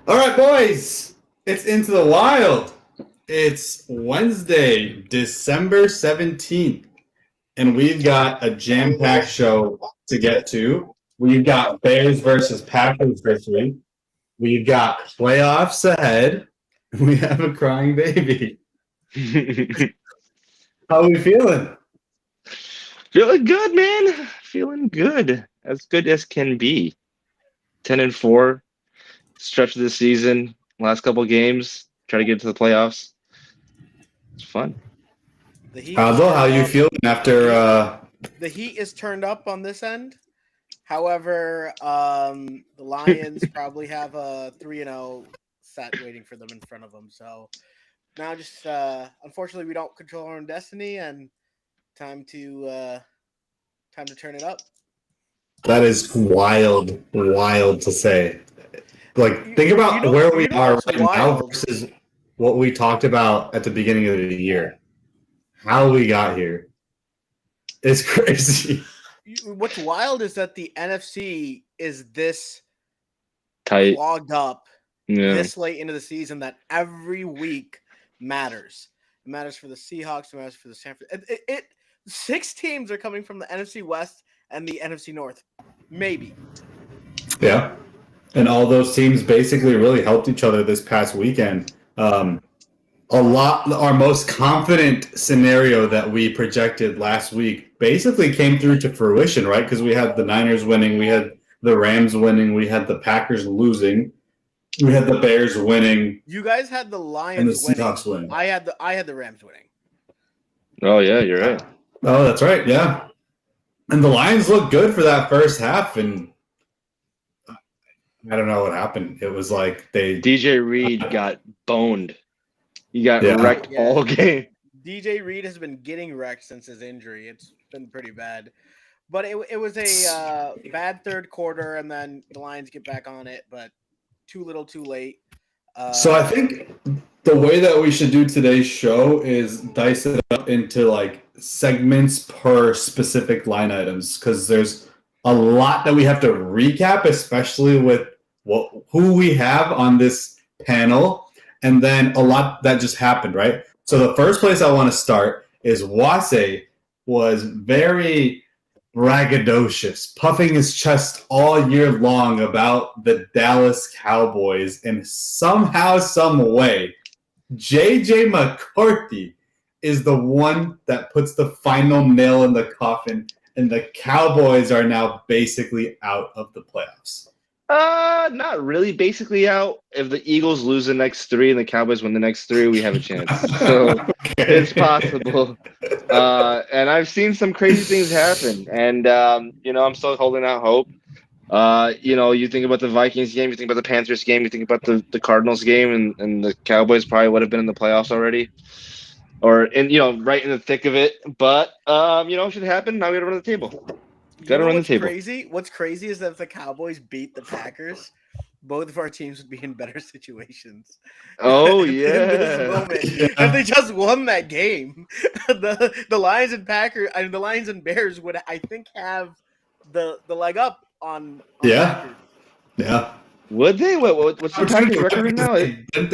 All right, boys, it's Into the Wild. It's Wednesday, December 17th, and we've got a jam packed show to get to. We've got Bears versus Packers this week. We've got playoffs ahead. We have a crying baby. How are we feeling? Feeling good, man. Feeling good. As good as can be. 10-4, stretch of the season, last couple games, try to get to the playoffs. It's fun. The heat is Aldo, how turned you up. feeling after The heat is turned up on this end. However, the Lions probably have a 3-0 set waiting for them in front of them. So now, just unfortunately, we don't control our own destiny, and time to turn it up. that is wild to say. Like, think about where we are what's right now wild? versus what we talked about at the beginning of the year. How we got here. It's crazy. What's wild is that the NFC is this Tight. clogged up Yeah. this late into the season that every week matters. It matters for the Seahawks. It matters for the San Francisco. Six teams are coming from the NFC West and the NFC North. Maybe. Yeah. And all those teams basically really helped each other this past weekend. Our most confident scenario that we projected last week basically came through to fruition, right? Because we had the Niners winning, we had the Rams winning, we had the Packers losing, we had the Bears winning. You guys had the Lions and the Seahawks winning. I had the Rams winning. Oh, yeah, you're right. Oh, that's right. Yeah. And the Lions looked good for that first half, and I don't know what happened. It was like DJ Reed got boned. He got wrecked all game. DJ Reed has been getting wrecked since his injury. It's been pretty bad. But it was a bad third quarter, and then the Lions get back on it, but too little too late. So I think the way that we should do today's show is dice it up into like segments per specific line items, because there's a lot that we have to recap, especially with who we have on this panel, and then a lot that just happened, right? So the first place I want to start is Wase was very braggadocious, puffing his chest all year long about the Dallas Cowboys, and somehow, some way, JJ McCarthy is the one that puts the final nail in the coffin, and the Cowboys are now basically out of the playoffs. Not really. Basically out. If the Eagles lose the next three and the Cowboys win the next three, we have a chance. So it's possible. And I've seen some crazy things happen. And, I'm still holding out hope. You think about the Vikings game, you think about the Panthers game, you think about the Cardinals game, and the Cowboys probably would have been in the playoffs already. Right in the thick of it. But, should happen. Now we got to run the table. Got to run the table. What's crazy is that if the Cowboys beat the Packers, both of our teams would be in better situations. Oh, in this moment. If they just won that game, the Lions and the Lions and Bears would, I think, have the leg up on Packers. Yeah. Would they? What's the Packers record right now?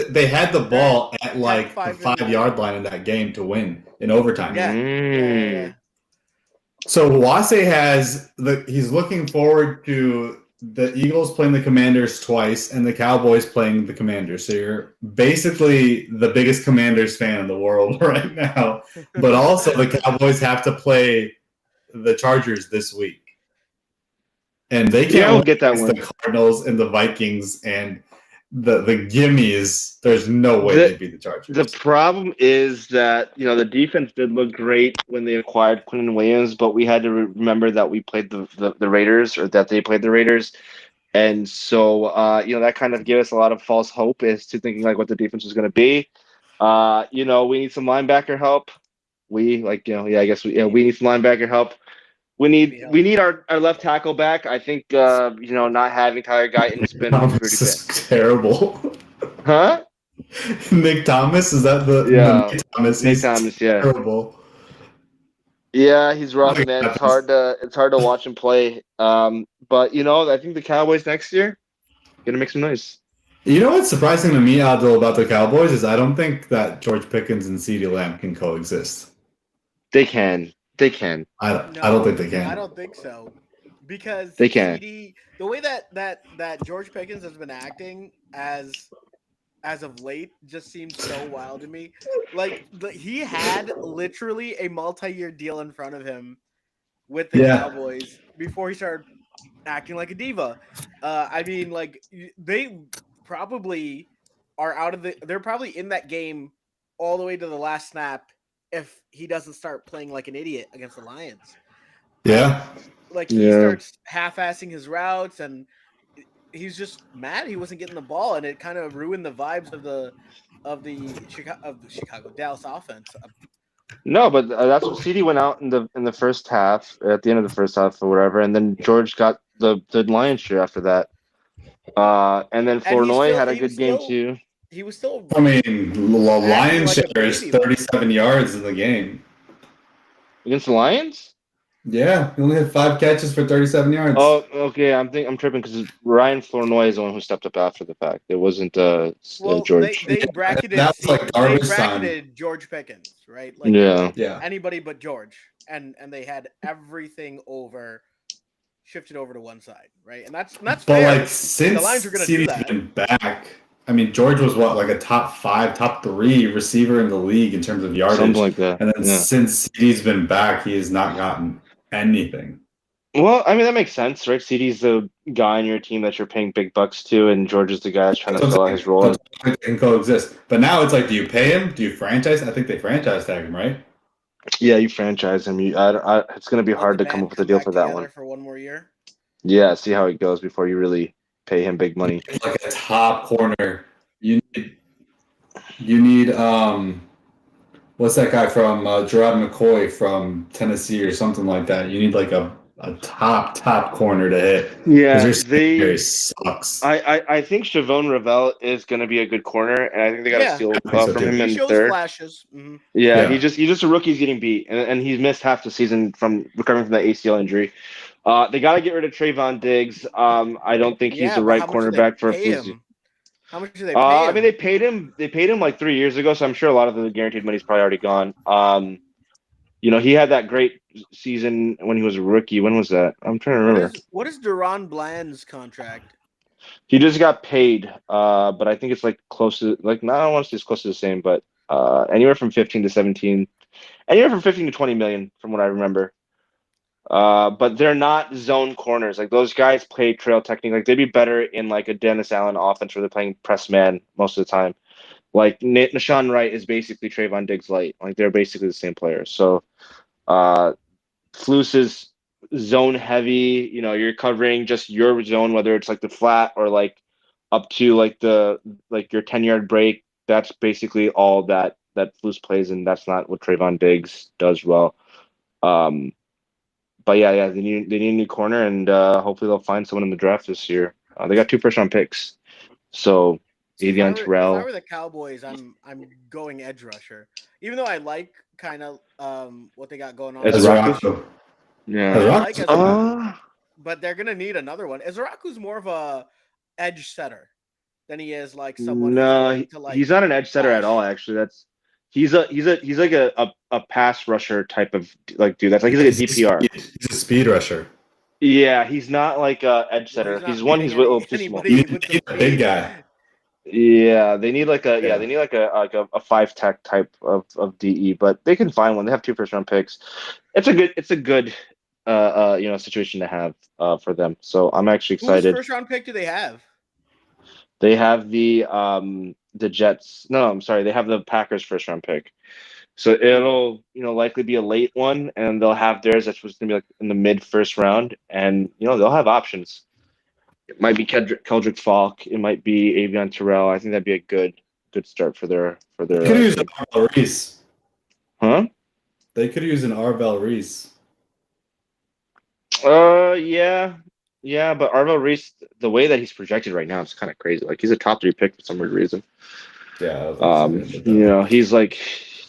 They had the ball at like the 5-yard line in that game to win in overtime. Yeah. So Wase he's looking forward to the Eagles playing the Commanders twice and the Cowboys playing the Commanders. So you're basically the biggest Commanders fan in the world right now. But also the Cowboys have to play the Chargers this week. And they can't get that one. The Cardinals and the Vikings and the gimmies. There's no way they'd beat the Chargers. The problem is that the defense did look great when they acquired Quinn Williams, but we had to remember that we played the Raiders, or that they played the Raiders, and so that kind of gave us a lot of false hope as to thinking like what the defense was going to be. We need some linebacker help. We need some linebacker help. We need our left tackle back. I think not having Tyler Guyton has been pretty bad. Terrible. Huh? Nick Thomas, is that the Nick Thomas? Nick Thomas, yeah. Terrible. Yeah, he's rough, man. It's hard to watch him play. But I think the Cowboys next year gonna make some noise. You know what's surprising to me, Adil, about the Cowboys is I don't think that George Pickens and CeeDee Lamb can coexist. They can. They can. I don't think they I can. don't think so. Because They can. CD, the way that George Pickens has been acting as of late just seems so wild to me. Like he had literally a multi-year deal in front of him with the Yeah. Cowboys before he started acting like a diva. I mean, like they probably are out of the. They're probably in that game all the way to the last snap if he doesn't start playing like an idiot against the Lions. Yeah. Like he Yeah. starts half-assing his routes, and he's just mad he wasn't getting the ball, and it kind of ruined the vibes of the Chicago Dallas offense. No, but that's what CD went out in the first half, at the end of the first half or whatever, and then George got the Lions share after that. And then And Flournoy had a good game too. he was still I mean, Lion like a share is baby, though. 37 yards in the game. Against the Lions? Yeah, he only had 5 catches for 37 yards. Oh, okay. I'm tripping because Ryan Flournoy is the one who stepped up after the fact. It wasn't George. They bracketed that was like garbage George Pickens, right? Like Yeah. Yeah. anybody but George, and they had everything shifted over to one side, right? And that's But fair. like since the Lions are going to do CD's that. been back, I mean George was what, like a top 5, top 3 receiver in the league in terms of yardage. Something like that. And then Yeah. since CD's been back, he has not gotten anything. Well, I mean that makes sense, right? CD's the guy on your team that you're paying big bucks to, and George is the guy that's trying to fill out his role. So they can coexist. But now it's like, do you pay him? Do you franchise? I think they franchise tag him, right? Yeah, you franchise him. It's going to be hard to come up with a deal for that one. For one more year. Yeah, see how it goes before you really pay him big money. It's like a top corner. You need what's that guy from Gerard McCoy from Tennessee or something like that? You need like a top corner to hit. Yeah, Your secondary sucks. I think Chavon Ravel is going to be a good corner, and I think they got to steal from him in third. Flashes. Mm-hmm. Yeah, he's just a rookie. He's getting beat, and he's missed half the season from recovering from the ACL injury. They got to get rid of Trayvon Diggs. I don't think he's the right cornerback for a season. How much do they pay him? I mean, they paid him like 3 years ago, so I'm sure a lot of the guaranteed money's probably already gone. He had that great season when he was a rookie. When was that? I'm trying to remember. What is Deron Bland's contract? He just got paid, but I think it's like close to I don't want to say it's close to the same, but anywhere from 15 to 17, anywhere from 15 to 20 million, from what I remember. But they're not zone corners. Like those guys play trail technique. Like they'd be better in like a Dennis Allen offense where they're playing press man most of the time. Like Nashawn Wright is basically Trayvon Diggs light. Like they're basically the same players. So Flus is zone heavy. You're covering just your zone, whether it's like the flat or like up to like your 10-yard break. That's basically all that Flus plays, and that's not what Trayvon Diggs does well. But yeah, they need a new corner, and hopefully they'll find someone in the draft this year. They got 2 first-round picks, so Avion Terrell. If I were the Cowboys, I'm going edge rusher, even though I like kind of what they got going on. Ezraku. Yeah. But they're gonna need another one. Ezraku's more of a edge setter than he is like someone. No, he's not an edge setter at all. Actually, he's like a pass rusher type of like dude. That's like he's like a DPR. He's a speed rusher. Yeah, he's not like a edge setter. He's a little too small. You need a big guy. Yeah, they need like a 5 tech type of DE, but they can find one. They have 2 first-round picks. It's a good situation to have for them. So I'm actually excited. Whose first-round pick do they have? They have the Jets. No, I'm sorry. They have the Packers first-round pick. So it'll likely be a late one, and they'll have theirs that's supposed to be like in the mid first round, and they'll have options. It might be Keldrick Falk. It might be Avion Terrell. I think that'd be a good start for their. They could use an Arvel Reese. Huh? They could use an Arvel Reese. Yeah, but Arvel Reese, the way that he's projected right now, it's kind of crazy. Like he's a top 3 pick for some weird reason. Yeah. He's like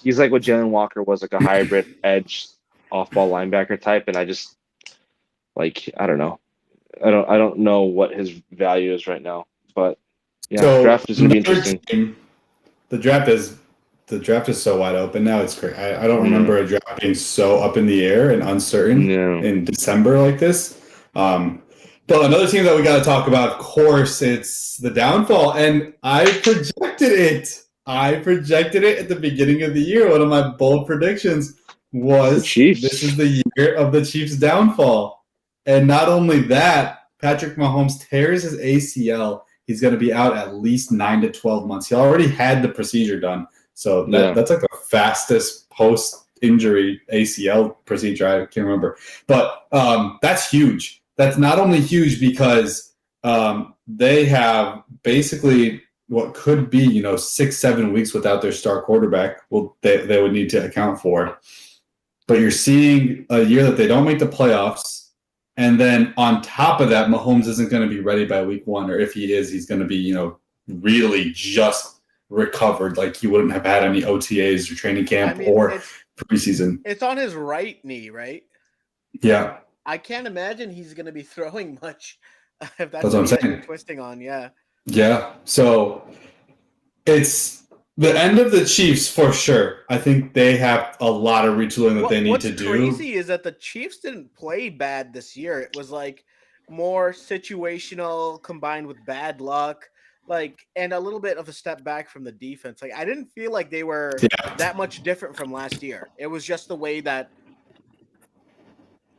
what Jalen Walker was, like a hybrid edge off-ball linebacker type, and I just I don't know. I don't know what his value is right now, but Yeah, So draft is gonna be another interesting. team, the draft is so wide open now. It's great. I don't remember a draft being so up in the air and uncertain Yeah. in December like this. But another team that we got to talk about, of course, it's the downfall, and I projected it. I projected it at the beginning of the year. One of my bold predictions The was Chiefs. this is the year of the Chiefs' downfall. And not only that, Patrick Mahomes tears his ACL. He's going to be out at least 9 to 12 months. He already had the procedure done. So that's like the fastest post-injury ACL procedure I can remember. But that's huge. That's not only huge because they have basically what could be 6-7 weeks without their star quarterback. Well, they would need to account for. But you're seeing a year that they don't make the playoffs, and then on top of that, Mahomes isn't going to be ready by week 1, or if he is, he's going to be really just recovered, like he wouldn't have had any OTAs or training camp or preseason. It's on his right knee, right? Yeah. I can't imagine he's going to be throwing much if that's what I'm saying. You're twisting on. Yeah. Yeah. So it's the end of the Chiefs for sure. I think they have a lot of retooling that they need to do. What's crazy is that the Chiefs didn't play bad this year. It was like more situational combined with bad luck, and a little bit of a step back from the defense. Like I didn't feel like they were that much different from last year. It was just the way that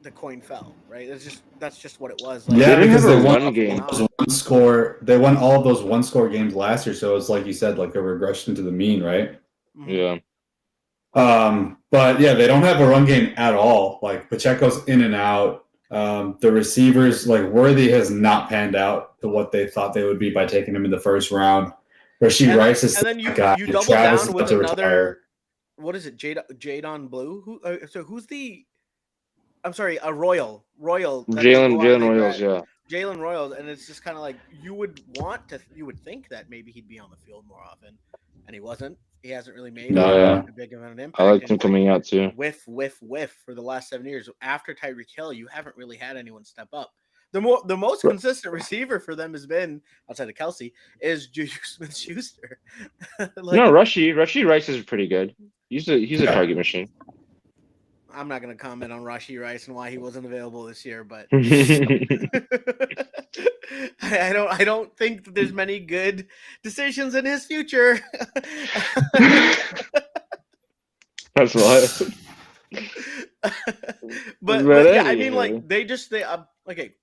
the coin fell, right? That's just what it was. Like, yeah, because they won game. They won all of those one-score games last year, so it's like you said, like a regression to the mean, right? Yeah. But yeah, they don't have a run game at all. Like Pacheco's in and out. The receivers, like Worthy, has not panned out to what they thought they would be by taking him in the first round. Rashee Rice is and then you double Travis down with another. What is it, Jadon Blue? Who's the? I'm sorry, a Royal. Jalen Royals, yeah. Jalen Royals, and it's just kind of like you would think that maybe he'd be on the field more often, and he wasn't. He hasn't really made a big of an impact. I liked him coming out too. Whiff for the last 7 years. After Tyreek Hill, you haven't really had anyone step up. The most consistent receiver for them has been, outside of Kelsey, is Juju Smith-Schuster. Rashee Rice is pretty good. He's a target machine. I'm not going to comment on Rashee Rice and why he wasn't available this year, but I don't think that there's many good decisions in his future. That's what. but yeah, I mean,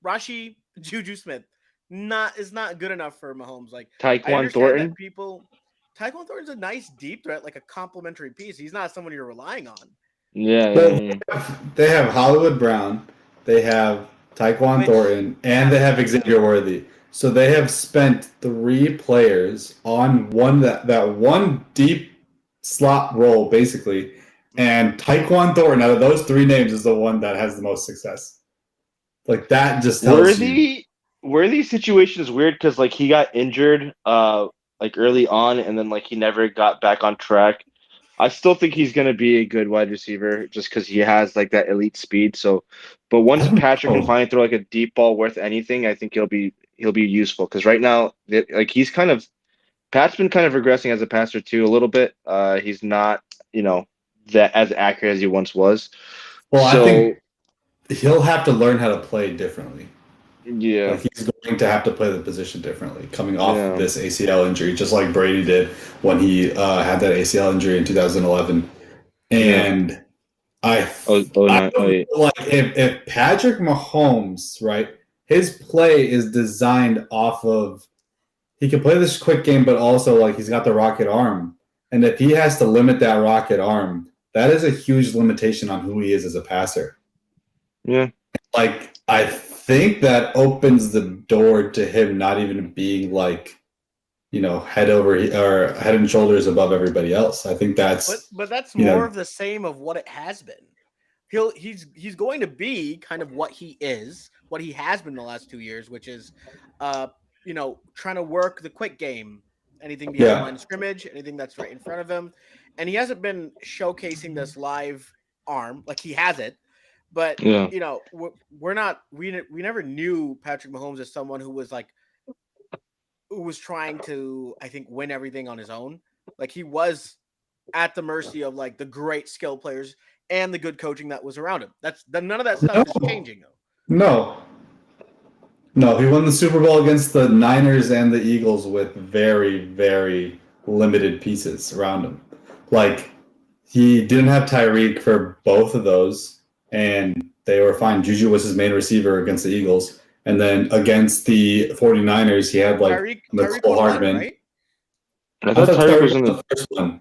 Rashee Juju Smith is not good enough for Mahomes. Like Tyquan Thornton. Tyquan Thornton's a nice deep threat, like a complementary piece. He's not someone you're relying on. Yeah. They have Hollywood Brown, they have Tyquan Thornton, and they have Xavier Worthy. So they have spent 3 players on that one deep slot role, basically. And Tyquan Thornton, out of those 3 names, is the one that has the most success. Like that just tells you. Worthy's situation is weird because like he got injured like early on, and then like he never got back on track. I still think he's going to be a good wide receiver just because he has like that elite speed. So, but once Patrick can finally throw like a deep ball worth anything, I think he'll be useful. Because right now, like Pat's been kind of regressing as a passer too a little bit. He's not that as accurate as he once was. Well, I think he'll have to learn how to play differently. Yeah, like he's going to have to play the position differently coming off of this ACL injury, just like Brady did when he had that ACL injury in 2011. And like if Patrick Mahomes, right, his play is designed off of he can play this quick game, but also like he's got the rocket arm, and if he has to limit that rocket arm, that is a huge limitation on who he is as a passer. Yeah, like I think that opens the door to him not even being like, head and shoulders above everybody else. I think that's but that's more of the same of what it has been. He's going to be kind of what he has been the last 2 years, which is trying to work the quick game, anything behind the line of scrimmage, anything that's right in front of him. And he hasn't been showcasing this live arm like he has it. But we never knew Patrick Mahomes as someone who was like who was trying to, I think, win everything on his own. Like he was at the mercy of like the great skill players and the good coaching that was around him. None of that stuff is changing though. No, he won the Super Bowl against the Niners and the Eagles with very, very limited pieces around him. Like, he didn't have Tyreek for both of those, and they were fine. Juju was his main receiver against the Eagles. And then against the 49ers, he had, like, Mecole Hardman. Right? I thought Tyreek was in the first one.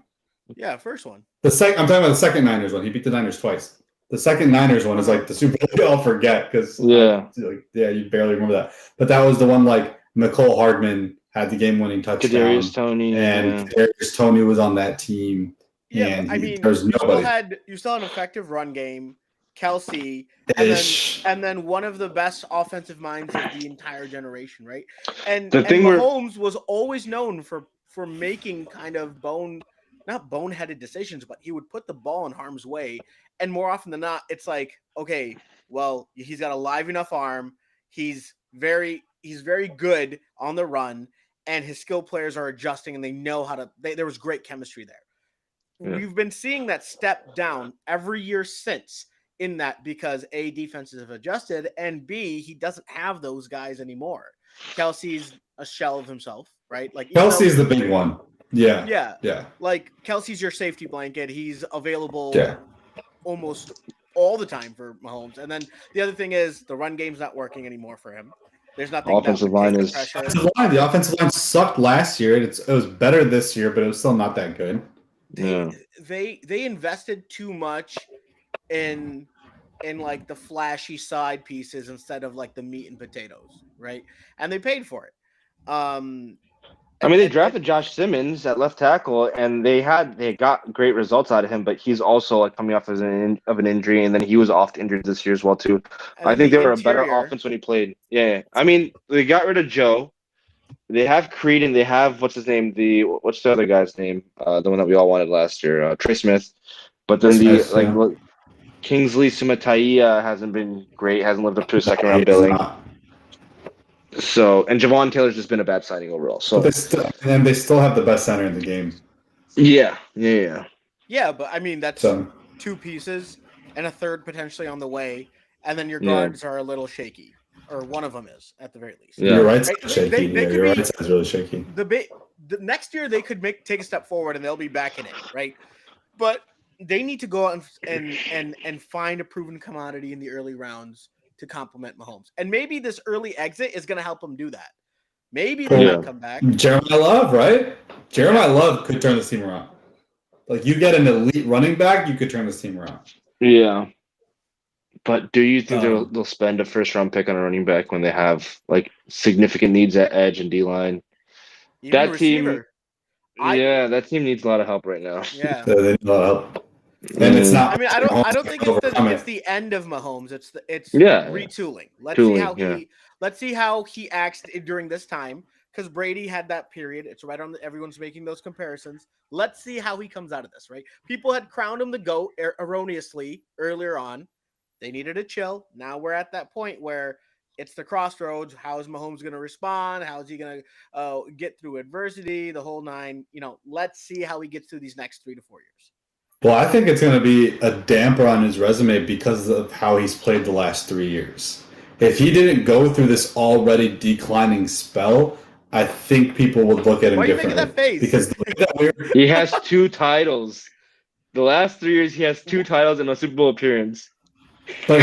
Yeah, first one. I'm talking about the second Niners one. He beat the Niners twice. The second Niners one is like the Super Bowl we all forget because you barely remember that. But that was the one like Mecole Hardman had the game-winning touchdown. Kadarius Toney. And Kadarius Toney was on that team. Yeah, and I mean, there's nobody. You still had an effective run game, Kelsey, and then one of the best offensive minds of the entire generation, right? And Mahomes was always known for making kind of not boneheaded decisions, but he would put the ball in harm's way. And more often than not, it's like, okay, well, he's got a live enough arm. He's very good on the run, and his skill players are adjusting, and they know how to. There was great chemistry there. Yeah. We've been seeing that step down every year since in that because A, defenses have adjusted, and B, he doesn't have those guys anymore. Kelsey's a shell of himself, right? Like Kelsey's the big one. Yeah. Like Kelsey's your safety blanket. He's available almost all the time for Mahomes. And then the other thing is the run game's not working anymore for him. There's nothing. Offensive line is the offensive line sucked last year. It was better this year, but it was still not that good. They invested too much in like the flashy side pieces instead of like the meat and potatoes, right? And they paid for it. I mean, they drafted Josh Simmons at left tackle, and they got great results out of him. But he's also like coming off of an injury, and then he was off injured this year as well too. I think they were a better offense when he played. Yeah, I mean, they got rid of Joe. They have Creed, and they have what's his name? What's the other guy's name? The one that we all wanted last year, Trey Smith. But then Kingsley Sumatai hasn't been great. Hasn't lived up to a second round billing. So, and Javon Taylor's just been a bad signing overall. So, they still have the best center in the game. Yeah. Yeah, but I mean that's two pieces and a third potentially on the way, and then your guards are a little shaky, or one of them is at the very least. Yeah. Your right side's shaky. Your right side's really shaky. The next year they could take a step forward and they'll be back in it, right? But they need to go out and find a proven commodity in the early rounds to complement Mahomes. And maybe this early exit is going to help them do that. Maybe they might come back. Jeremiah Love, right? Jeremiah Love could turn this team around. Like, you get an elite running back, you could turn this team around. Yeah. But do you think they'll spend a first-round pick on a running back when they have, like, significant needs at edge and D-line? That team needs a lot of help right now. Yeah. They need a lot of help. And it's not. I mean, I don't think it's the end of Mahomes. It's retooling. Let's see how he acts during this time, because Brady had that period. It's right on. Everyone's making those comparisons. Let's see how he comes out of this. Right? People had crowned him the GOAT erroneously earlier on. They needed to chill. Now we're at that point where it's the crossroads. How is Mahomes going to respond? How is he going to get through adversity? The whole nine. Let's see how he gets through these next 3 to 4 years. Well, I think it's going to be a damper on his resume because of how he's played the last 3 years. If he didn't go through this already declining spell, I think people would look at him differently. Why are you making that face? Because he has 2 titles. The last 3 years, he has 2 titles and a Super Bowl appearance. But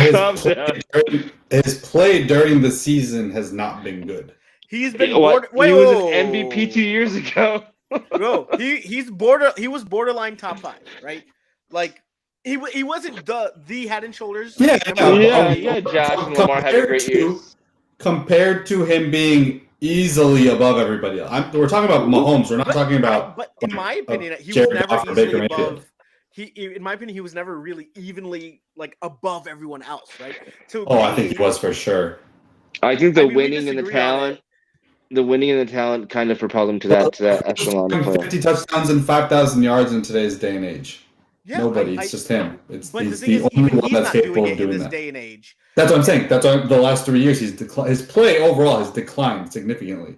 his play during the season has not been good. He's been he was an MVP 2 years ago. No, he was borderline top 5, right? Like he wasn't the head and shoulders. Yeah. Josh and Lamar had great years. Compared to him being easily above everybody else, we're talking about Mahomes. We're not talking about. But in my opinion, he was never easily above. In my opinion, he was never really evenly like above everyone else, right? I think he was for sure. I think the winning and the talent kind of propelled him to that echelon. 50 touchdowns and 5,000 yards in today's day and age. Yeah, Nobody. It's just him. He's the only one that's capable of doing that. Day and age. That's what I'm saying. That's why the last 3 years his play overall has declined significantly.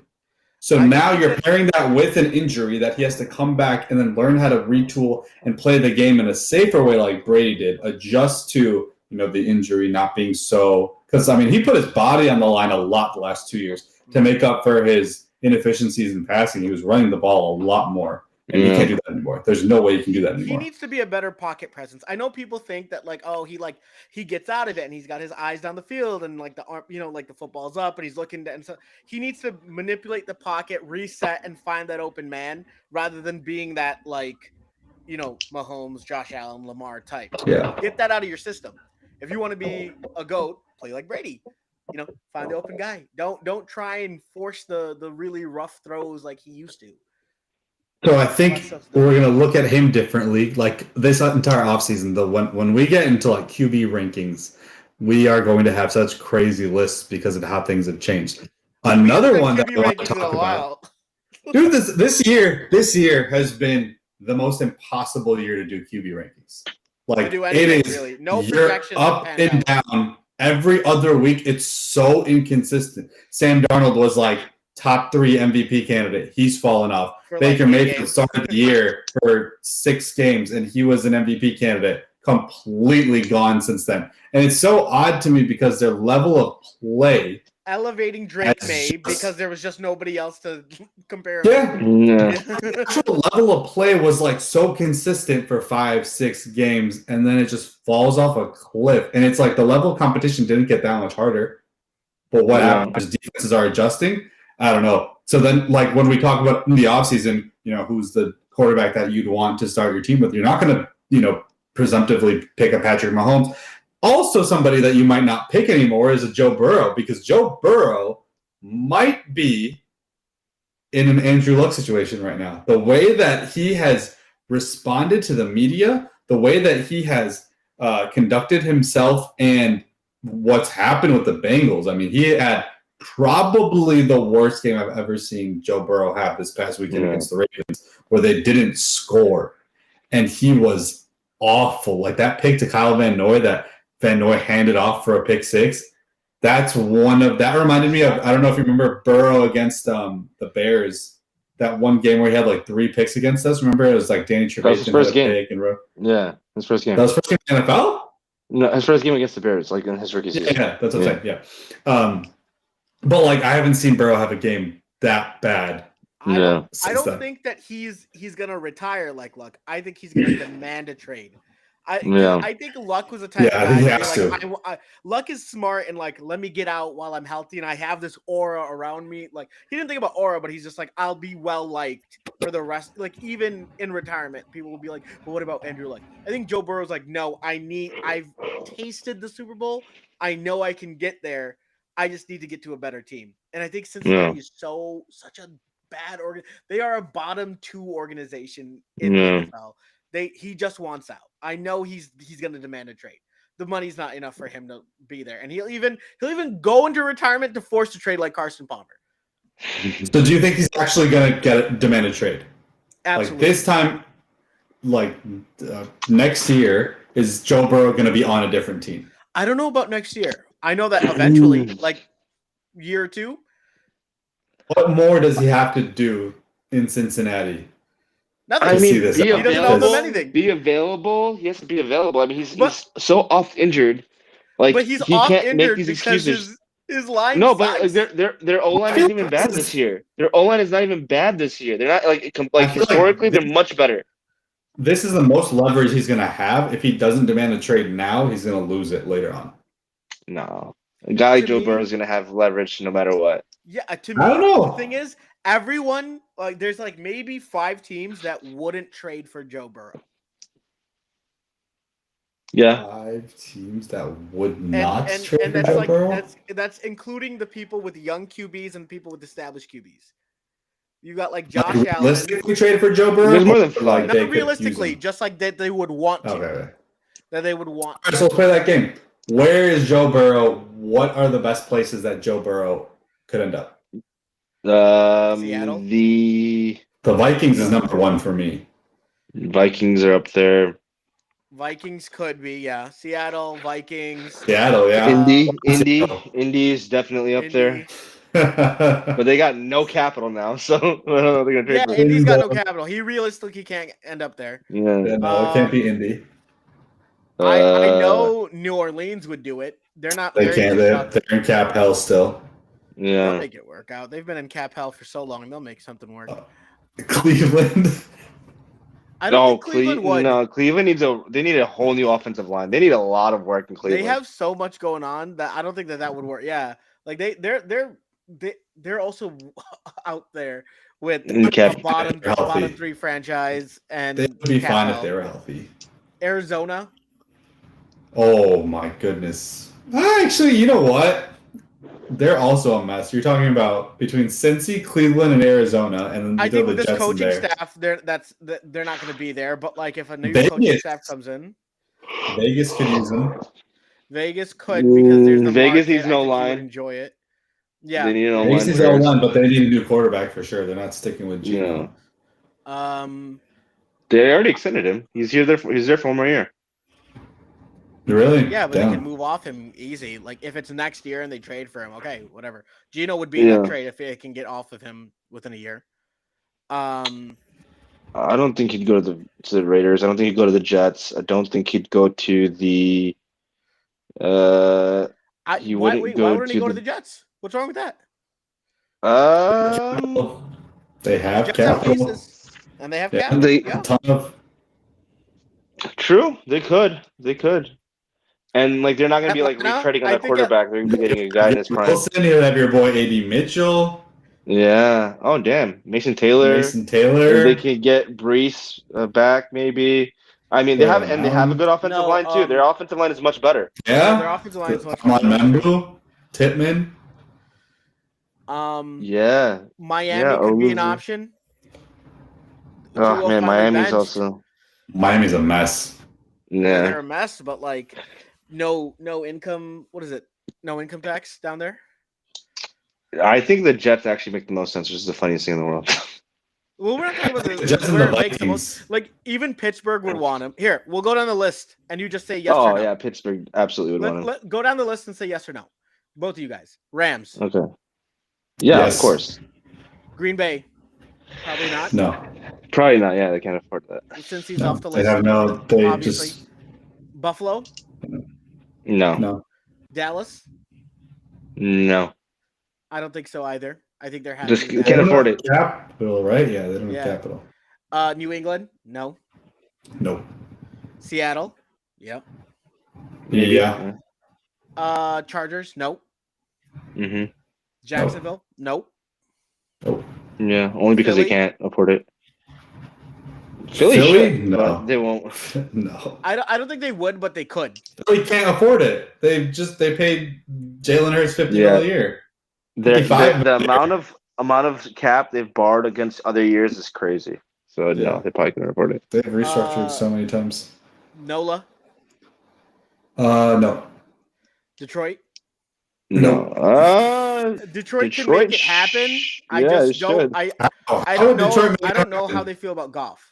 So I now think you're that- pairing that with an injury that he has to come back and then learn how to retool and play the game in a safer way like Brady did, adjust to the injury not being so, because I mean he put his body on the line a lot the last 2 years to make up for his inefficiencies in passing. He was running the ball a lot more. And he can't do that anymore. There's no way he can do that anymore. He needs to be a better pocket presence. I know people think that like, oh, he gets out of it and he's got his eyes down the field and like the arm, like the football's up and he's looking and so he needs to manipulate the pocket, reset, and find that open man rather than being that like, Mahomes, Josh Allen, Lamar type. Yeah. Get that out of your system. If you want to be a GOAT, play like Brady. Find the open guy. Don't try and force the really rough throws like he used to. So I think we're going to look at him differently. Like this entire offseason, when we get into like QB rankings, we are going to have such crazy lists because of how things have changed. Another one that I want to talk about. Dude, this year has been the most impossible year to do QB rankings. Like it is really. No projection up and down every other week. It's so inconsistent. Sam Darnold was like top 3 MVP candidate. He's fallen off. Baker Mayfield started the year for 6 games, and he was an MVP candidate. Completely gone since then. And it's so odd to me because their level of play elevating Drake May because there was just nobody else to compare. Yeah. The actual level of play was like so consistent for 5-6 games, and then it just falls off a cliff. And it's like the level of competition didn't get that much harder. But what happens? Defenses are adjusting. I don't know. So then, like when we talk about in the offseason, who's the quarterback that you'd want to start your team with, you're not going to, presumptively pick a Patrick Mahomes. Also, somebody that you might not pick anymore is a Joe Burrow, because Joe Burrow might be in an Andrew Luck situation right now. The way that he has responded to the media, the way that he has conducted himself, and what's happened with the Bengals. I mean, he had probably the worst game I've ever seen Joe Burrow have this past weekend against the Ravens, where they didn't score. And he was awful. Like that pick to Kyle Van Noy that Van Noy handed off for a pick 6. That reminded me of, I don't know if you remember Burrow against the Bears, that one game where he had like 3 picks against us. Remember, it was like Danny Trevathan. That was his first game. Yeah, his first game. That was first game in the NFL? No, his first game against the Bears, like in his rookie season. Yeah, that's what I'm saying. Yeah. But like I haven't seen Burrow have a game that bad. I don't think that he's gonna retire like Luck. I think he's gonna demand a trade. I think Luck was a type of guy. He has to. Luck is smart and like, let me get out while I'm healthy and I have this aura around me. Like he didn't think about aura, but he's just like, I'll be well liked for the rest. Like even in retirement, people will be like, "But what about Andrew Luck?" I think Joe Burrow's like, "No, I've tasted the Super Bowl. I know I can get there. I just need to get to a better team." And I think Cincinnati is such a bad they are a bottom 2 organization in the NFL. He just wants out. I know he's going to demand a trade. The money's not enough for him to be there, and he'll even go into retirement to force a trade like Carson Palmer. So, do you think he's actually going to demand a trade? Absolutely. Like this time, like next year, is Joe Burrow going to be on a different team? I don't know about next year. I know that eventually, like year or 2. What more does he have to do in Cincinnati? Nothing. I mean, he doesn't owe them anything. Be available. He has to be available. I mean, he's so off injured. Like, but he's he off can't injured make these because excuses. His line. No, but like, their O line isn't even bad this year. Their O line is not even bad this year. They're not like historically they're much better. This is the most leverage he's going to have. If he doesn't demand a trade now, he's going to lose it later on. No, a guy like Joe Burrow is going to have leverage no matter what. Yeah, to me, I don't know. The thing is, everyone there's like maybe 5 teams that wouldn't trade for Joe Burrow. Yeah, 5 teams that would not trade and for that's Joe like Burrow. that's including the people with young QBs and people with established QBs. You got like Josh Allen. Realistically, traded for Joe Burrow. There's more than like not realistically, just like that they would want to. Okay. That they would want. All right, so let's play that game. Where is Joe Burrow? What are the best places that Joe Burrow could end up? Seattle. The Vikings is number 1 for me. Vikings are up there. Vikings could be, yeah. Seattle, Vikings. Seattle, yeah. Indy is definitely up there. but they got no capital now, so I don't know if they're gonna trade Yeah, for him. Indy's got no capital. He realistically can't end up there. Yeah. Yeah, no, it can't be Indy. I know New Orleans would do it. They're not. They they're can't. just not- They're in cap hell still. They'll Yeah. make it work out. They've been in cap hell for so long. They'll make something work. Cleveland. I don't No, think Cleveland would. no, Cleveland needs they need a whole new offensive line. They need a lot of work in Cleveland. They have so much going on that I don't think that would work. Yeah, like they're also out there with In a cap- bottom healthy. 3 franchise and They would be cap fine if hell. they were healthy. Arizona. Oh my goodness. Actually, you know what? They're also a mess. You're talking about between Cincy, Cleveland, and Arizona, and then I you throw think the with this Jets in coaching there. staff, they're not going to be there. But like if a new Vegas. coaching staff comes in, Vegas could use them. Vegas could because there's the Vegas market. needs I no think you would line. enjoy it. Yeah. They need an Vegas O-line is first. L1, but they need a new quarterback for sure. They're not sticking with Gino. They already extended him. He's there for one more year. Really? Yeah, but they Damn. can move off him easy. Like if it's next year and they trade for him, okay, whatever. Gino would be in that trade if they can get off of him within a year. I don't think he'd go to the Raiders. I don't think he'd go to the Jets. I don't think he'd go to the. why He wouldn't wouldn't go he to go to the- the Jets? What's wrong with that? They have Jets have capital. pieces, and they have Yeah, capital. they- A Yeah. ton of. True, they could, and like they're not gonna be like Atlanta, retreading on I their think quarterback. They're gonna be getting a guy in his prime. Wilson, you have your boy A.D. Mitchell, Yeah. Oh damn, Mason Taylor. Mason If Taylor. they could get Brees back, maybe. I mean, they have a good offensive No, line too. Their offensive line is much better. Their Yeah. offensive line is much Come on, better. Membu, Titman. Yeah. Miami Yeah, could be an Oluzi. option. Oh Tua man, finally Miami's benched. also. Miami's a mess. Yeah. They're a mess, but like no income. What is it? No income tax down there. I think the Jets actually make the most sense, which is the funniest thing in the world. Well, we're not talking about The Jets and where the it makes the most. Vikings. Like even Pittsburgh would want him. Here, we'll go down the list, and you just say yes or Oh no. yeah, Pittsburgh absolutely would want him. Go down the list and say yes or no. Both of you guys. Rams, Okay. Yeah, Yes. of course. Green Bay, probably not. No, Probably not. Yeah, they can't afford that. Since he's no, off the they list. have no. They obviously. just Buffalo, No. no. Dallas. No. I don't think so either. I think they're happy. Just with that. can't afford it. Capital, right? Yeah, they don't Yeah. have capital. New England, no. Nope. Seattle, yep. Yeah. Chargers, no. Mm-hmm. Jacksonville, no. Nope. Yeah, only because Philly? they can't afford it. Philly? Philly? Should, No. but they won't. No. I don't think they would, but they could. Philly can't afford it. They paid Jalen Hurts $50 Yeah. a year. The 55 amount of cap they've borrowed against other years is crazy. So Yeah. no, they probably couldn't afford it. They've restructured Uh, so many times. NOLA, No. Detroit. No. Detroit can make it happen. I yeah, just they don't. should. I How would don't know. Detroit make I it don't know happen? how they feel about golf.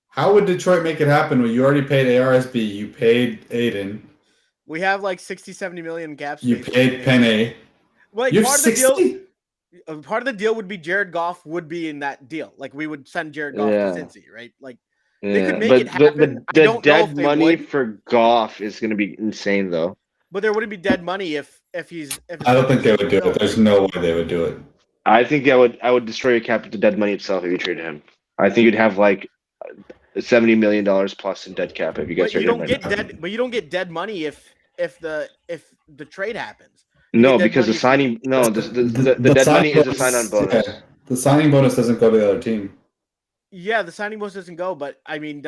How would Detroit make it happen when you already paid ARSB, you paid Aiden, We have like 60, 70 million gaps. you paid Penny. Like You're part of the 60? deal. Part of the deal would be Jared Goff would be in that deal. Like we would send Jared Goff Yeah. to Cincy, right? Like Yeah. could make but it happen. I the don't know dead if they money would. for golf is going to be insane, though. but there wouldn't be dead money if his I don't think they would do still- it. There's no way they would do it. I think I would destroy your cap with the dead money itself if you traded him. I think you'd have like $70 million plus in dead cap if you guys But you traded him. don't right get now. dead. But you don't get dead money if the trade happens. No, dead because the money- signing. No, the dead money is a sign-on bonus. Yeah, the signing bonus doesn't go to the other team. Yeah, the signing bonus doesn't go, but I mean,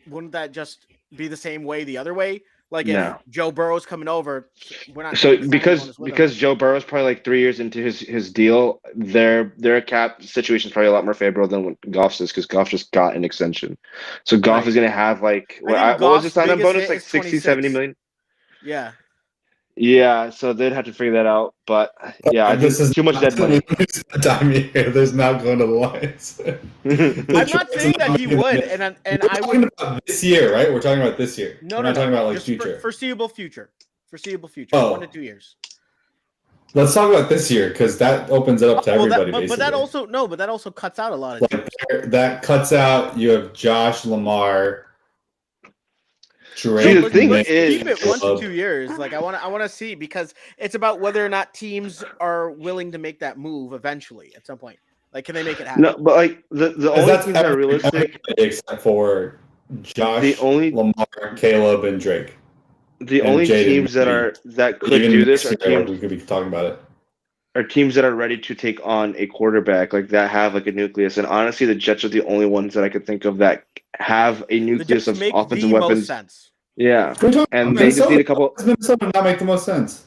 wouldn't that just be the same way the other way? Like if No. Joe Burrow's coming over, we're not. So taking the signing because bonus with him. because Joe Burrow's probably like 3 years into his deal, their cap situation is probably a lot more favorable than what Goff's is because Goff just got an extension. So Goff Right. is going to have like I think what was the Goff's sign-on biggest bonus? hit Like is 60, 70 26. million? Yeah, Yeah, so they'd have to figure that out. But yeah, I This think is too much dead money. Time here. There's not going to the Lions. I'm not saying that he would, and I We're would. talking about this year, right? We're talking about this year. No, We're no, not talking no. about like Just future. foreseeable future. Foreseeable future. Oh. 1 to 2 years. let's talk about this year because that opens it up to everybody. But that also cuts out a lot of teams. That cuts out. You have Josh, Lamar, Drake. See, the thing Let's is- keep it 1 to 2 years. Like I want to see, because it's about whether or not teams are willing to make that move eventually at some point. Like, can they make it happen? No, but like the only teams that are realistic, everybody except for Josh, The only- Lamar, Caleb, and Drake. the and only Jaden teams that could Even do this next are year, teams we could be talking about it. that are ready to take on a quarterback like that, have like a nucleus. And honestly, the Jets are the only ones that I could think of that have a The nucleus Jets of make offensive the most weapons. sense. Yeah, We're talking and about they just need a Minnesota. couple. Does Minnesota not make the most sense?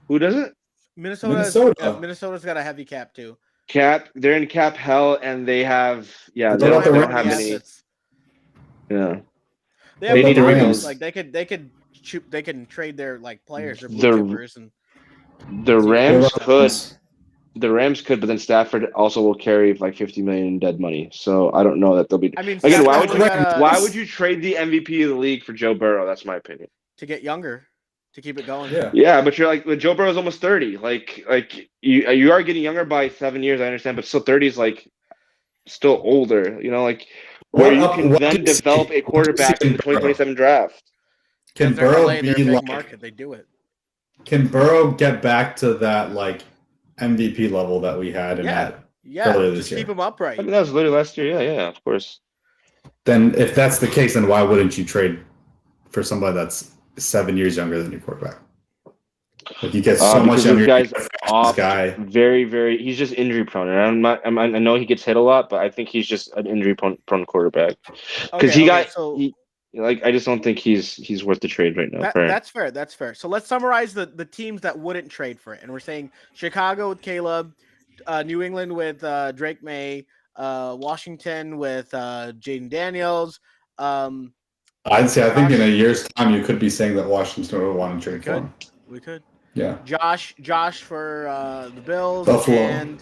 Who doesn't? Minnesota's got a heavy cap too. Cap. They're in cap hell, and they have They they don't don't have have any any. assets. Yeah, They They have need the to Rams. rebuild. Like they can trade their like players or The- blue chippers and the Rams They're could. The Rams could, but then Stafford also will carry like 50 million in dead money. So I don't know that they'll be. I mean, Again, Stafford only got why would you trade the MVP of the league for Joe Burrow? That's my opinion. to get younger, to keep it going? Yeah. Yeah, but you're like Joe Burrow's almost 30. Like you are getting younger by 7 years. I understand, but still 30 is like still older. You know, like where you can then develop a quarterback in the 2027 draft. Can Because they're Burrow LA, they're a be big like? market. They do it. Can Burrow get back to that like MVP level that we had in Yeah. that? Yeah, Earlier this just year. keep them upright. I mean, that was literally last year. Yeah, of course. Then if that's the case, then why wouldn't you trade for somebody that's 7 years younger than your quarterback? Like you get so much because younger. this guy's this off. guy. Very, very. He's just injury prone, and I know he gets hit a lot, but I think he's just an injury prone quarterback. Because I just don't think he's worth the trade right now. That's fair. That's fair. So let's summarize the teams that wouldn't trade for it, and we're saying Chicago with Caleb, New England with Drake May, Washington with Jaden Daniels. I think in a year's time you could be saying that Washington would want to trade for him. We could. Yeah. Josh for the Bills. Buffalo.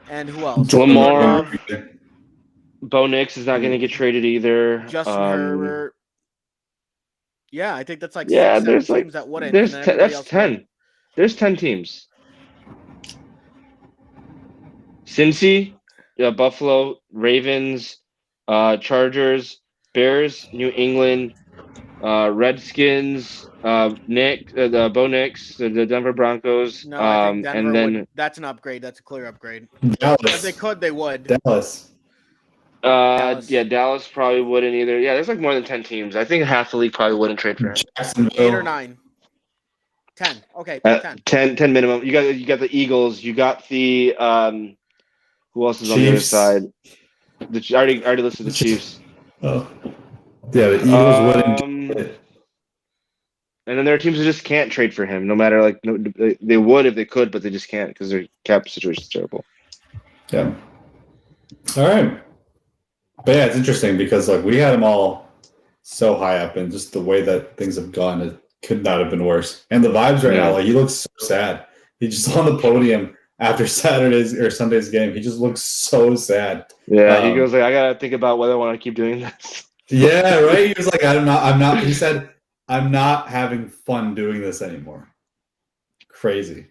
And who else? Lamar. Bo Nix is not going to get traded either. Justin Herbert. Yeah, I think that's like there's teams that wouldn't. That's 10. There's 10 teams. Cincy, Buffalo, Ravens, Chargers, Bears, New England, Redskins, Bo Nix, the Denver Broncos. No, I think Denver and then that's an upgrade. That's a clear upgrade. Dallas. If they could, they would. Dallas. Dallas probably wouldn't either. Yeah, there's like more than 10 teams. I think half the league probably wouldn't trade for him. 8 or 9. 10. Okay, 10. 10 minimum. You got the Eagles. You got the who else is on the other Chiefs. side? I already listed the Chiefs. Oh. Yeah, the Eagles wouldn't do it. And then there are teams that just can't trade for him, no matter they would if they could, but they just can't because their cap situation is terrible. Yeah. All right. But yeah, it's interesting because like we had him all so high up, and just the way that things have gone, it could not have been worse. And the vibes right now, like he looks so sad. He just on the podium after Saturday's or Sunday's game. He just looks so sad. Yeah, he goes like, I gotta think about whether I want to keep doing this. Yeah, right. He was like, I'm not. He said, I'm not having fun doing this anymore. Crazy.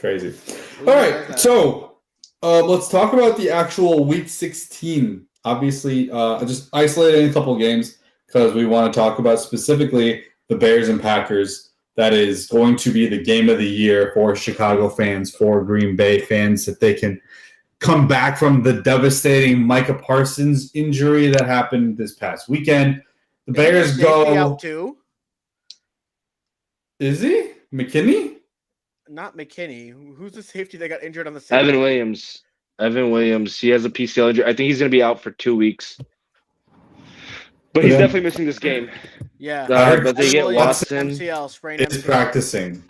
All right, so let's talk about the actual Week 16. Obviously, just isolating a couple games because we want to talk about specifically the Bears and Packers. That is going to be the game of the year for Chicago fans, for Green Bay fans, if they can come back from the devastating Micah Parsons injury that happened this past weekend. The Bears go out too. Is he McKinney? Not McKinney. Who's the safety that got injured on the same? Evan Williams. He has a PCL injury. I think he's going to be out for 2 weeks. But he's definitely missing this game. Yeah. But they get Watson. MCL, sprained It's MCL. practicing.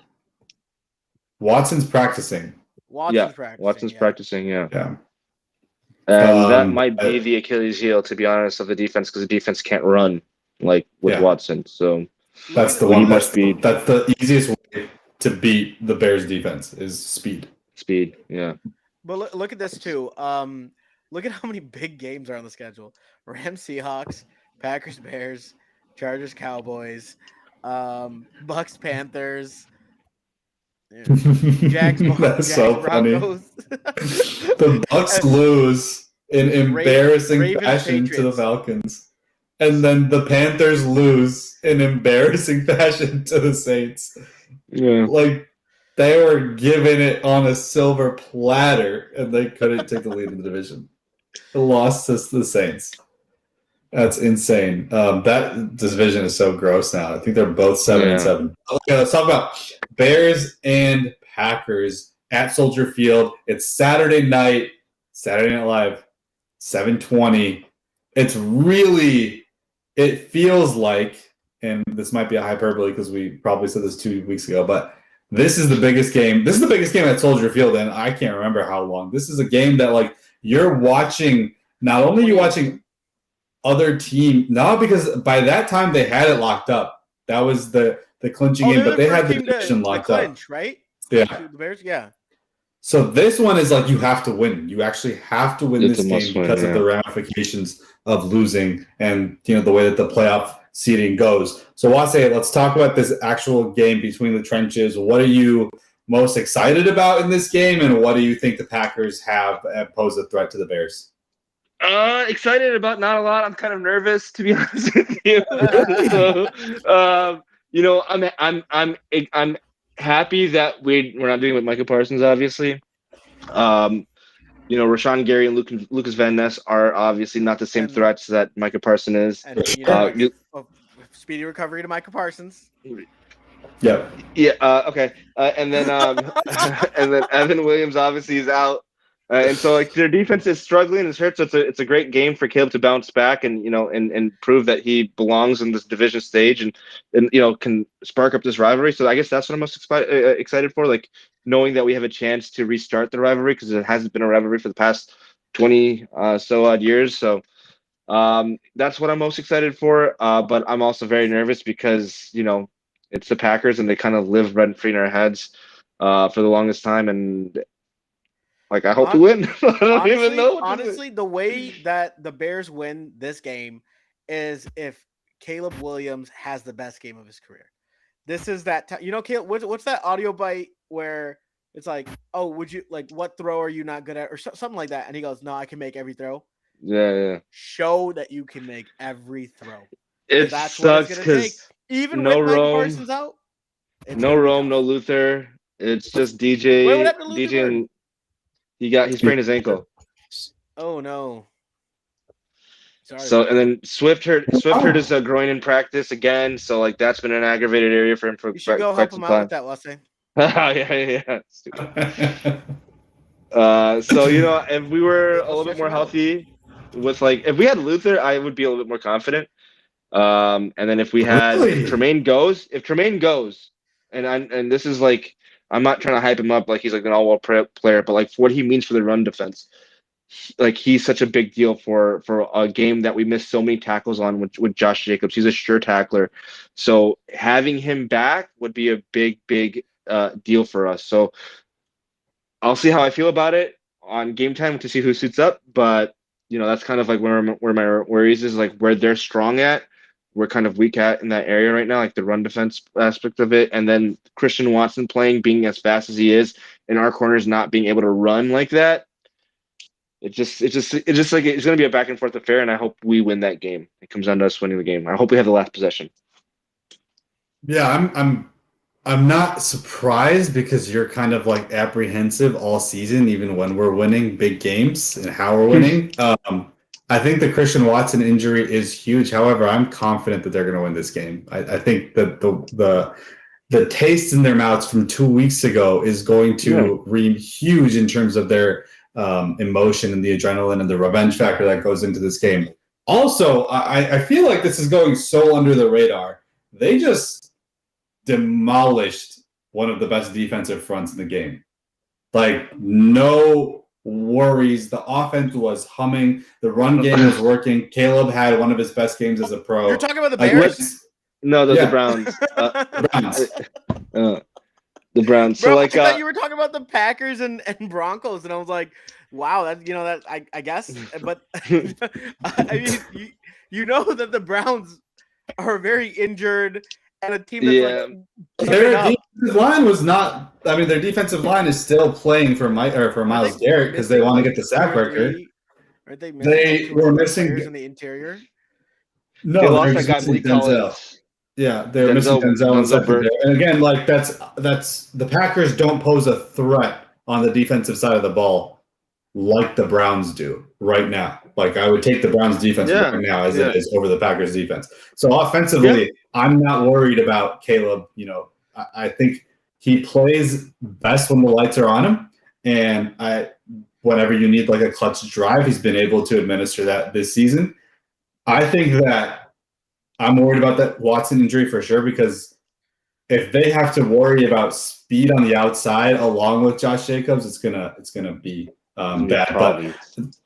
Watson's practicing. Watson's Practicing, yeah. Yeah. And that might be the Achilles heel, to be honest, of the defense, because the defense can't run like with Watson. So that's the one. That's the easiest way to beat the Bears defense is speed. Speed, yeah. But look at this too. Look at how many big games are on the schedule: Rams, Seahawks, Packers, Bears, Chargers, Cowboys, Bucks, Panthers. Jags, That's so funny. Broncos. The Bucks lose in embarrassing Ravens, fashion to the Patriots. Falcons. And then the Panthers lose in embarrassing fashion to the Saints. Yeah. Like, they were given it on a silver platter, and they couldn't take the lead in the division. They lost to the Saints. That's insane. That division is so gross now. I think they're both 7-7. Okay, let's talk about Bears and Packers at Soldier Field. It's Saturday Night Live, 7:20. It's really, it feels like, and this might be a hyperbole because we probably said this 2 weeks ago, but this is the biggest game. This is the biggest game at Soldier Field, and I can't remember how long. This is a game that, like, you're watching. Not only are you watching other team, no, because by that time they had it locked up. That was the clinching game, but they had the division locked up. Right? Yeah. The Bears, yeah. So this one is like you have to win. You actually have to win this game because of the ramifications of losing and the way that the playoff seeding goes. So Wase, let's talk about this actual game between the trenches. What are you most excited about in this game, and what do you think the Packers have pose a threat to the Bears? Excited about not a lot. I'm kind of nervous, to be honest with you. So, I'm happy that we're not doing it with Micah Parsons, obviously. Rashawn Gary and Lucas Van Ness are obviously not the same threats that Micah Parsons is. And speedy recovery to Micah Parsons. Yep. Yeah. Okay. And then and then Evan Williams obviously is out. And so, like, their defense is struggling. It's hurt. So it's a great game for Caleb to bounce back and and prove that he belongs in this division stage and can spark up this rivalry. So I guess that's what I'm most excited for. Like, knowing that we have a chance to restart the rivalry because it hasn't been a rivalry for the past 20 so odd years. So that's what I'm most excited for. But I'm also very nervous because it's the Packers and they kind of live rent free in our heads for the longest time and. Like, I hope we win. I don't even know. Honestly, the way that the Bears win this game is if Caleb Williams has the best game of his career. This is that Caleb, what's that audio bite where it's like, oh, would you like what throw are you not good at or something like that? And he goes, no, I can make every throw. Yeah. Show that you can make every throw. That's sucks because even no with Mike Rome, Parsons out, no Rome, no Luther. It's just DJ. Wait, what happened to Luther? DJ and he sprained his ankle. Oh no. Sorry. So and then Swift hurt his groin in practice again. So like that's been an aggravated area for him for you should go quite help some him time. out with that, Wase. Yeah. So if we were a little bit more healthy with if we had Luther, I would be a little bit more confident. And then if we had if Tremaine goes, and this is like. I'm not trying to hype him up like he's like an all-world player, but like for what he means for the run defense, like he's such a big deal for a game that we missed so many tackles on with Josh Jacobs. He's a sure tackler, so having him back would be a big deal for us. So I'll see how I feel about it on game time to see who suits up, but that's kind of like where my worries is like where they're strong at. We're kind of weak at in that area right now, like the run defense aspect of it. And then Christian Watson being as fast as he is, and our corners not being able to run like that. It's just like it's going to be a back and forth affair, and I hope we win that game. It comes down to us winning the game. I hope we have the last possession. Yeah, I'm not surprised because you're kind of like apprehensive all season, even when we're winning big games and how we're winning. I think the Christian Watson injury is huge. However, I'm confident that they're going to win this game. I think that the taste in their mouths from 2 weeks ago is going to read huge in terms of their emotion and the adrenaline and the revenge factor that goes into this game. Also, I feel like this is going so under the radar. They just demolished one of the best defensive fronts in the game. Like, no worries. The offense was humming. The run game was working. Caleb had one of his best games as a pro. You're talking about the Bears? No, the Browns. The Browns. Bro, so like, I thought you were talking about the Packers and Broncos, and I was like, wow, that that I guess, but I mean, you know that the Browns are very injured and a team that's Yeah. like Their giving up. defensive line was not. I mean, their defensive line is still playing for Miles Garrett because they want to get the sack record. Aren't they missing They two were or three missing. players in the interior? No, They they're lost that just guy, missing Malik Denzel. Collins. Yeah, they're missing Denzel in Denzel secondary. And again, like that's the Packers don't pose a threat on the defensive side of the ball like the Browns do right now. Like I would take the Browns defense right now as it is over the Packers defense. So offensively, I'm not worried about Caleb. You know, I think he plays best when the lights are on him. And whenever you need like a clutch drive, he's been able to administer that this season. I think that I'm worried about that Watson injury for sure, because if they have to worry about speed on the outside along with Josh Jacobs, it's gonna be bad. But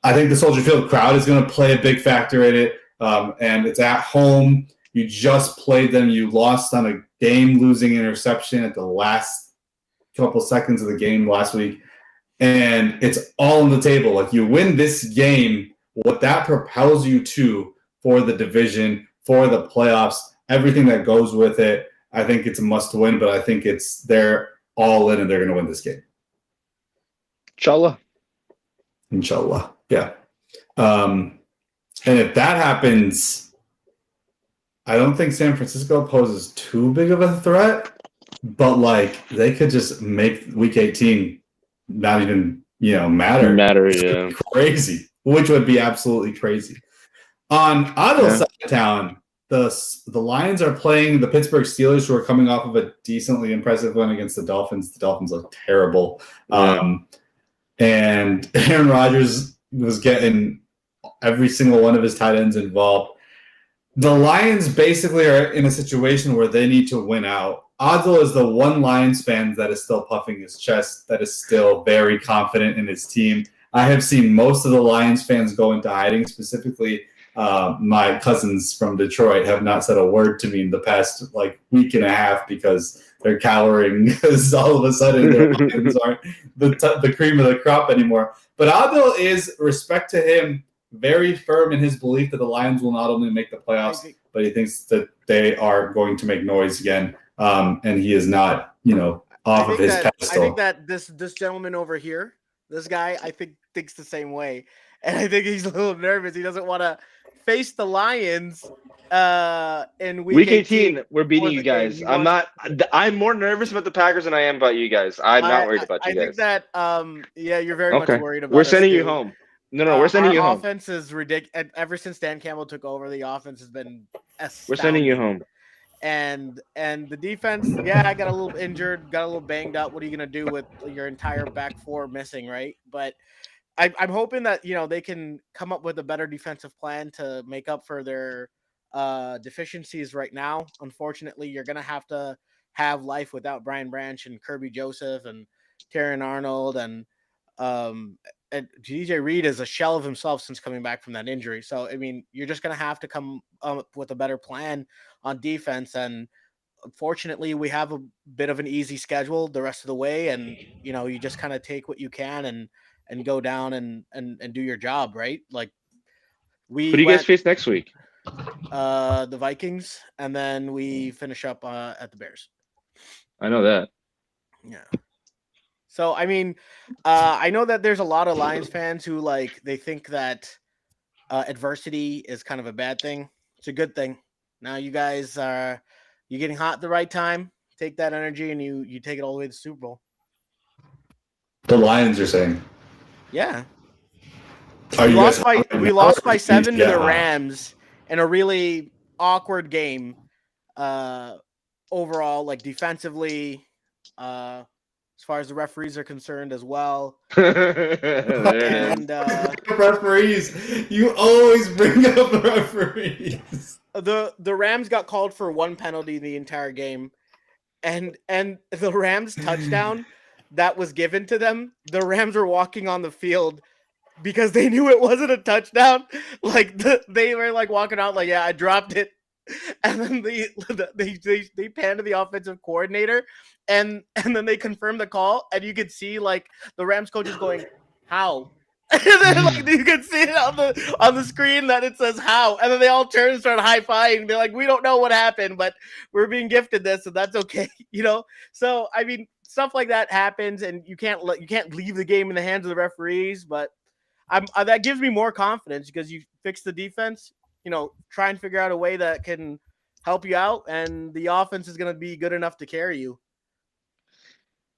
I think the Soldier Field crowd is going to play a big factor in it, and it's at home. You just played them. You lost on a game-losing interception at the last couple seconds of the game last week, and it's all on the table. Like you win this game, what that propels you to for the division, for the playoffs, everything that goes with it. I think it's a must-win, but I think they're all in and they're going to win this game. Inshallah. Yeah. And if that happens, I don't think San Francisco poses too big of a threat, but like they could just make week 18 not even, matter. Yeah. Crazy, which would be absolutely crazy. On Adil's side of town, the Lions are playing the Pittsburgh Steelers, who are coming off of a decently impressive win against the Dolphins. The Dolphins look terrible. Yeah. And Aaron Rodgers was getting every single one of his tight ends involved. The Lions basically are in a situation where they need to win out. Adil is the one Lions fan that is still puffing his chest, that is still very confident in his team. I have seen most of the Lions fans go into hiding. Specifically, my cousins from Detroit have not said a word to me in the past week and a half because they're cowering because all of a sudden their Lions aren't the cream of the crop anymore. But Adil is, respect to him, very firm in his belief that the Lions will not only make the playoffs, but he thinks that they are going to make noise again. And he is not, off of his pedestal. I think that this gentleman over here, this guy, I think thinks the same way. And I think he's a little nervous. He doesn't want to face the Lions in week 18. We're beating you guys. I'm more nervous about the Packers than I am about you guys. I'm not worried about you guys. I think that you're very much worried about We're sending you home. No, we're sending you home. Our offense is ridiculous. Ever since Dan Campbell took over, the offense has been astounding. We're sending you home. And the defense, I got a little injured, got a little banged up. What are you gonna do with your entire back four missing, right? But I'm hoping that they can come up with a better defensive plan to make up for their deficiencies right now. Unfortunately, you're gonna have to have life without Brian Branch and Kirby Joseph and Terrion Arnold and DJ Reed is a shell of himself since coming back from that injury. So, I mean, you're just going to have to come up with a better plan on defense. And unfortunately, we have a bit of an easy schedule the rest of the way. And, you just kind of take what you can and go down and do your job, right? Like who do you guys face next week? The Vikings. And then we finish up at the Bears. I know that. Yeah. So, I mean, I know that there's a lot of Lions fans who they think that adversity is kind of a bad thing. It's a good thing. Now you guys you're getting hot at the right time. Take that energy and you take it all the way to the Super Bowl. The Lions are saying. Yeah. We lost by 7 to the Rams in a really awkward game. Overall, defensively, as far as the referees are concerned as well. And referees, you always bring up the referees. The Rams got called for one penalty the entire game, and the Rams touchdown that was given to them, the Rams were walking on the field because they knew it wasn't a touchdown. They were walking out I dropped it. And then they panned to the offensive coordinator, and then they confirmed the call, and you could see the Rams coach is going, how? And then like you can see it on the screen that it says how, and then they all turn and start high-fiving. They're like, we don't know what happened, but we're being gifted this, and that's okay, you know. So I mean, stuff like that happens, and you can't leave the game in the hands of the referees. But that gives me more confidence because you fix the defense, you know, try and figure out a way that can help you out, and the offense is going to be good enough to carry you.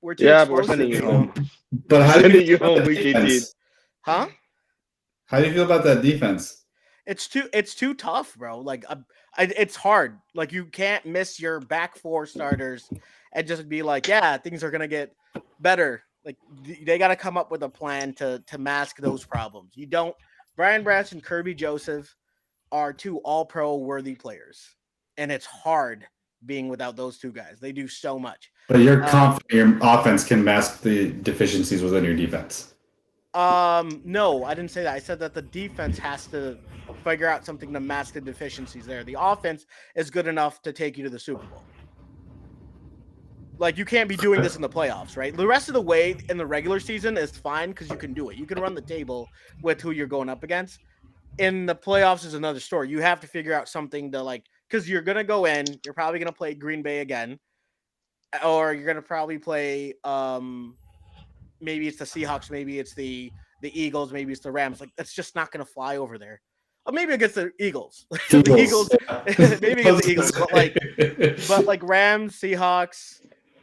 But we're sending you home. But how do you home, defense? Huh? How do you feel about that defense? It's too tough, bro. Like it's hard. Like you can't miss your back four starters and just be like, yeah, things are gonna get better. Like they got to come up with a plan to mask those problems. You don't. Brian Branch and Kirby Joseph are two All-Pro worthy players, and it's hard being without those two guys. They do so much. But you're confident your offense can mask the deficiencies within your defense. No, I didn't say that. I said that the defense has to figure out something to mask the deficiencies there. The offense is good enough to take you to the Super Bowl. Like, you can't be doing this in the playoffs, right? The rest of the way in the regular season is fine because you can do it. You can run the table with who you're going up against. In the playoffs is another story. You have to figure out something to, like, because you're going to go in, you're probably going to play Green Bay again, or you're going to probably play, maybe it's the Seahawks, maybe it's the Eagles, maybe it's the Rams. Like, that's just not going to fly over there. Or maybe against the Eagles. The Eagles, maybe against the Eagles, but like Rams, Seahawks,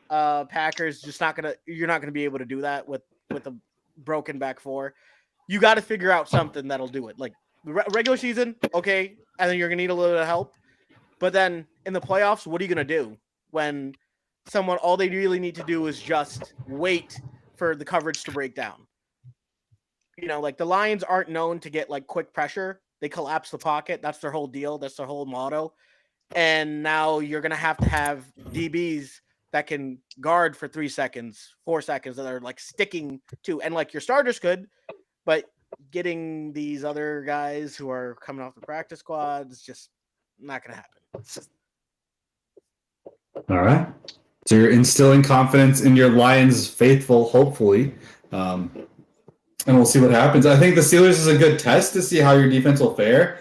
Packers, you're not gonna be able to do that with a broken back four. You got to figure out something that'll do it. Like regular season, okay, and then you're gonna need a little bit of help. But then in the playoffs, what are you gonna do when all they really need to do is just wait for the coverage to break down? You know, like the Lions aren't known to get like quick pressure. They collapse the pocket. That's their whole deal. That's their whole motto. And now you're gonna have DBs that can guard for 3 seconds, 4 seconds, that are like sticking to, and like your starters could, but getting these other guys who are coming off the practice squad is just not going to happen. All right. So you're instilling confidence in your Lions faithful, hopefully. And we'll see what happens. I think the Steelers is a good test to see how your defense will fare.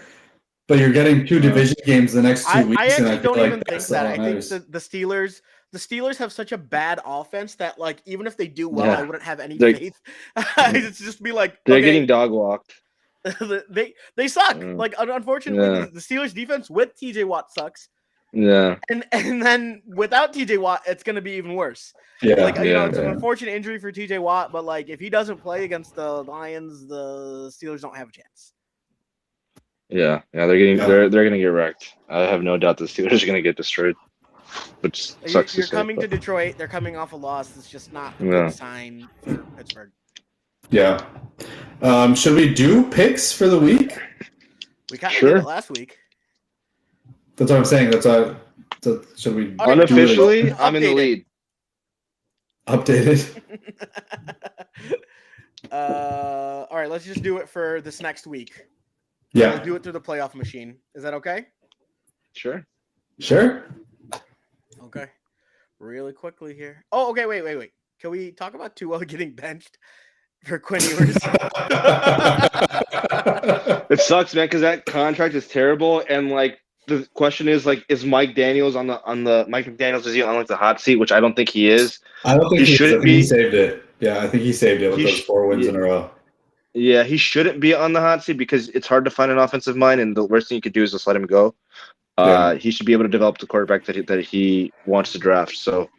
But you're getting 2 division games the next 2 weeks. I actually don't like even think that. I think the Steelers have such a bad offense that, like, even if they do well, I wouldn't have any faith. It's just be like they're getting dog walked. they suck. Like, unfortunately, the Steelers defense with TJ Watt sucks. Yeah. And then without TJ Watt, it's gonna be even worse. Yeah. Like, you know, it's an unfortunate injury for TJ Watt, but like if he doesn't play against the Lions, the Steelers don't have a chance. Yeah, they're gonna get wrecked. I have no doubt the Steelers are gonna get destroyed. Which sucks. You're coming to Detroit. They're coming off a loss. It's just not a good sign for Pittsburgh. Yeah. Should we do picks for the week? We kind of did it last week. That's what I'm saying. Should we unofficially? I'm in the lead. Updated. All right. Let's just do it for this next week. Yeah. We'll do it through the playoff machine. Is that okay? Sure. Okay. Really quickly here. Oh, okay. Wait. Can we talk about Tua getting benched for Quinn Ewers? It sucks, man, because that contract is terrible. And like the question is, like, is Mike Daniels on the Mike McDaniels, is he on like the hot seat? Which I don't think he is. I don't think he shouldn't be. He saved it. Yeah, I think he saved it with those 4 wins in a row. Yeah, he shouldn't be on the hot seat because it's hard to find an offensive mind, and the worst thing you could do is just let him go. He should be able to develop the quarterback that he wants to draft. So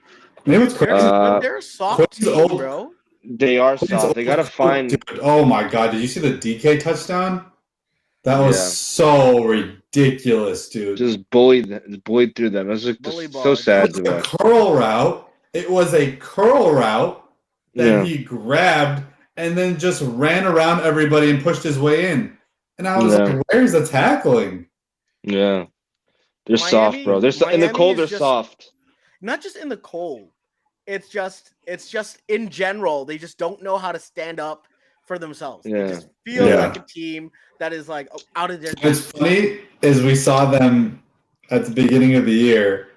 maybe it's crazy. They're a soft team, bro. They are soft. They gotta find. Dude, oh my god! Did you see the DK touchdown? That was so ridiculous, dude. Just bullied through them. It was just so sad. It was a curl route. It was a curl route that he grabbed and then just ran around everybody and pushed his way in. And I was like, "Where's the tackling?" Yeah. They're soft, bro. In the cold, they're soft. Not just in the cold. It's just in general, they just don't know how to stand up for themselves. Yeah. They just feel like a team that is like out of their depth. What's funny is we saw them at the beginning of the year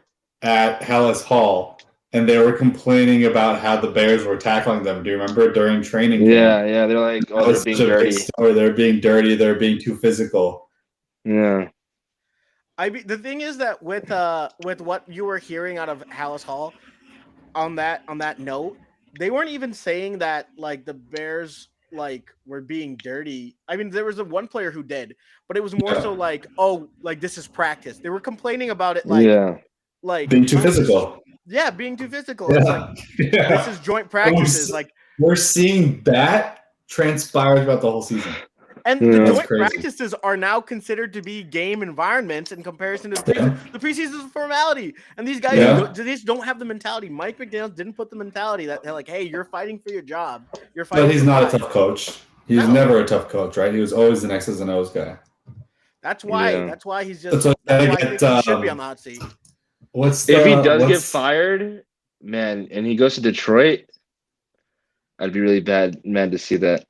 at Hallis Hall, and they were complaining about how the Bears were tackling them. Do you remember during training Yeah, camp? yeah. They're like, That oh, was they're being such a big dirty. story. They're being dirty. They're being too physical. Yeah. The thing is that with what you were hearing out of Hallis Hall on that note, they weren't even saying that like the Bears like were being dirty. I mean, there was one player who did, but it was more so like, oh, like this is practice. They were complaining about it like Yeah. Being too oh, this is- physical. yeah, being too physical. It's like Yeah. this is joint practices. Like We're seeing that transpire throughout the whole season. And Yeah. the That's joint crazy. practices are now considered to be game environments in comparison to the preseason. The preseason is a formality, and these guys don't have the mentality. Mike McDaniel didn't put the mentality that they're like, "Hey, you're fighting for your job. You're fighting." But he's for not pride." a tough coach. He was No. never a tough coach, right? He was always an X's and O's guy. That's why. Yeah. That's why he's just. So That's why I get, think he should be on the hot seat. What's If he does get what's- fired, man, and he goes to Detroit, I'd be really mad to see that.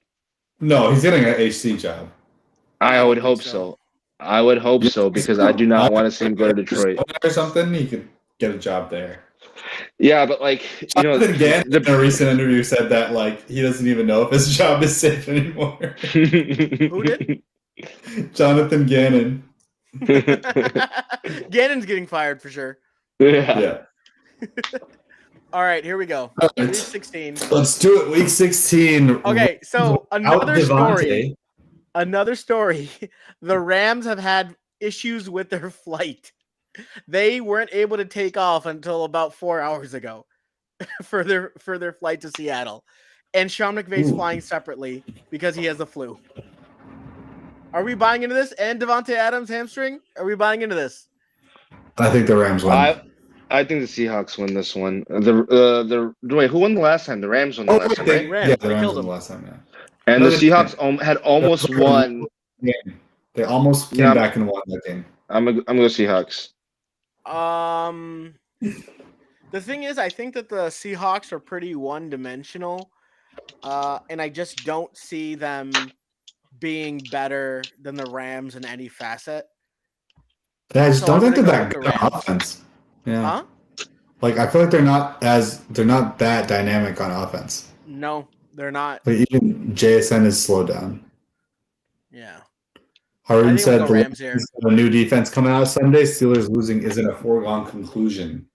No, he's getting an HC job. I would think hope so. I would hope so because I do not want to see him go to Detroit. Or something. He could get a job there. Yeah, but like Jonathan Gannon in a recent interview said that like he doesn't even know if his job is safe anymore. Who did? Jonathan Gannon. Gannon's getting fired for sure. yeah. All right, here we go. All Week right. 16. Let's do it. Week 16. Okay, so Out another story. Devontae. Another story. The Rams have had issues with their flight. They weren't able to take off until about 4 hours ago for their flight to Seattle. And Sean McVay's Ooh. flying separately because he has the flu. Are we buying into this? And Devontae Adams hamstring? Are we buying into this? I think the Rams won. I think the Seahawks win this one. Wait, who won the last time? The Rams won the last time, right? Rams. Yeah, They the Rams killed won him. the last time, yeah. And No, the they Seahawks had almost won. They almost came Yeah. back and won that game. I'm gonna go Seahawks. The thing is, I think that the Seahawks are pretty one-dimensional, and I just don't see them being better than the Rams in any facet. Yeah, I just So don't I'm think they're gonna that go good with the on Rams. offense. Yeah. Huh? Like I feel like they're not that dynamic on offense. No, they're not. Like even JSN is slowed down. Yeah. Harden I think said we'll go the Rams here. new defense coming out Sunday, Steelers losing isn't a foregone conclusion.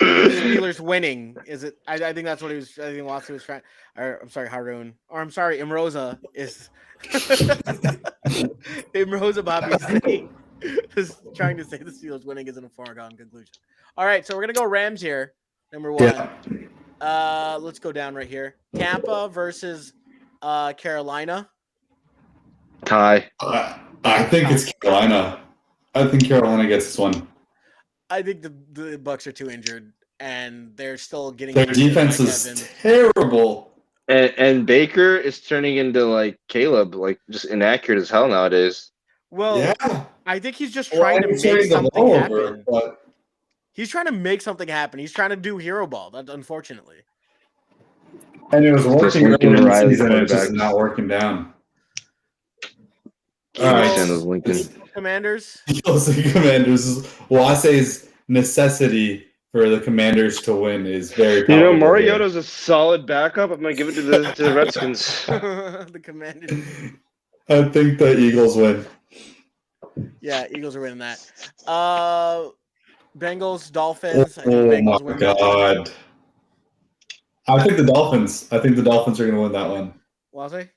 Steelers winning is it? I think that's what he was. I think Watson was trying. Or I'm sorry, Haroon. Or I'm sorry, Imrosa is. Imrosa Bobby is trying to say the Steelers winning isn't a foregone conclusion. All right, so we're gonna go Rams here. Number one. Yeah. Let's go down right here. Tampa versus Carolina. Tie. I think it's Carolina. I think Carolina gets this one. I think the Bucks are too injured, and they're still getting. Their used to defense Mike is Evans. terrible. And Baker is turning into like Caleb, like just inaccurate as hell nowadays. Well, Yeah. I think he's just Well, trying to I'm make turning the something ball happen. over, but He's trying to make something happen. He's trying to do hero ball. That's unfortunately. and it was working Lincoln early in the Riley season, and it's just quarterbacks. not working down. Eagles, All right. Understand those Lincoln. Commanders. Eagles and Commanders. Wase's necessity for the Commanders to win is very You know, palpable here. Mariota's a solid backup. I'm gonna give it to the Redskins. The Commanders. I think the Eagles win. Yeah, Eagles are winning that. Bengals, Dolphins. I think the Oh Bengals my win that one. god. I think the Dolphins. I think the Dolphins are going to win that one. Wazzy?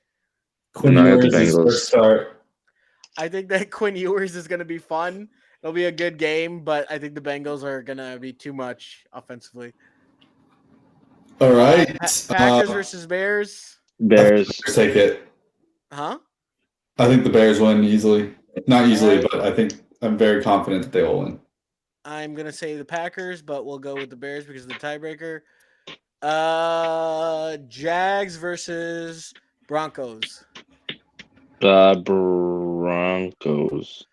Quinn No, I got the Ewers' Bengals. first start. I think that Quinn Ewers is going to be fun. It'll be a good game, but I think the Bengals are going to be too much offensively. All right. Packers versus Bears. Bears. Take it. Huh? I think the Bears win easily. Not easily, Alright. but I think I'm very confident that they will win. I'm going to say the Packers, but we'll go with the Bears because of the tiebreaker. Jags versus Broncos. Broncos.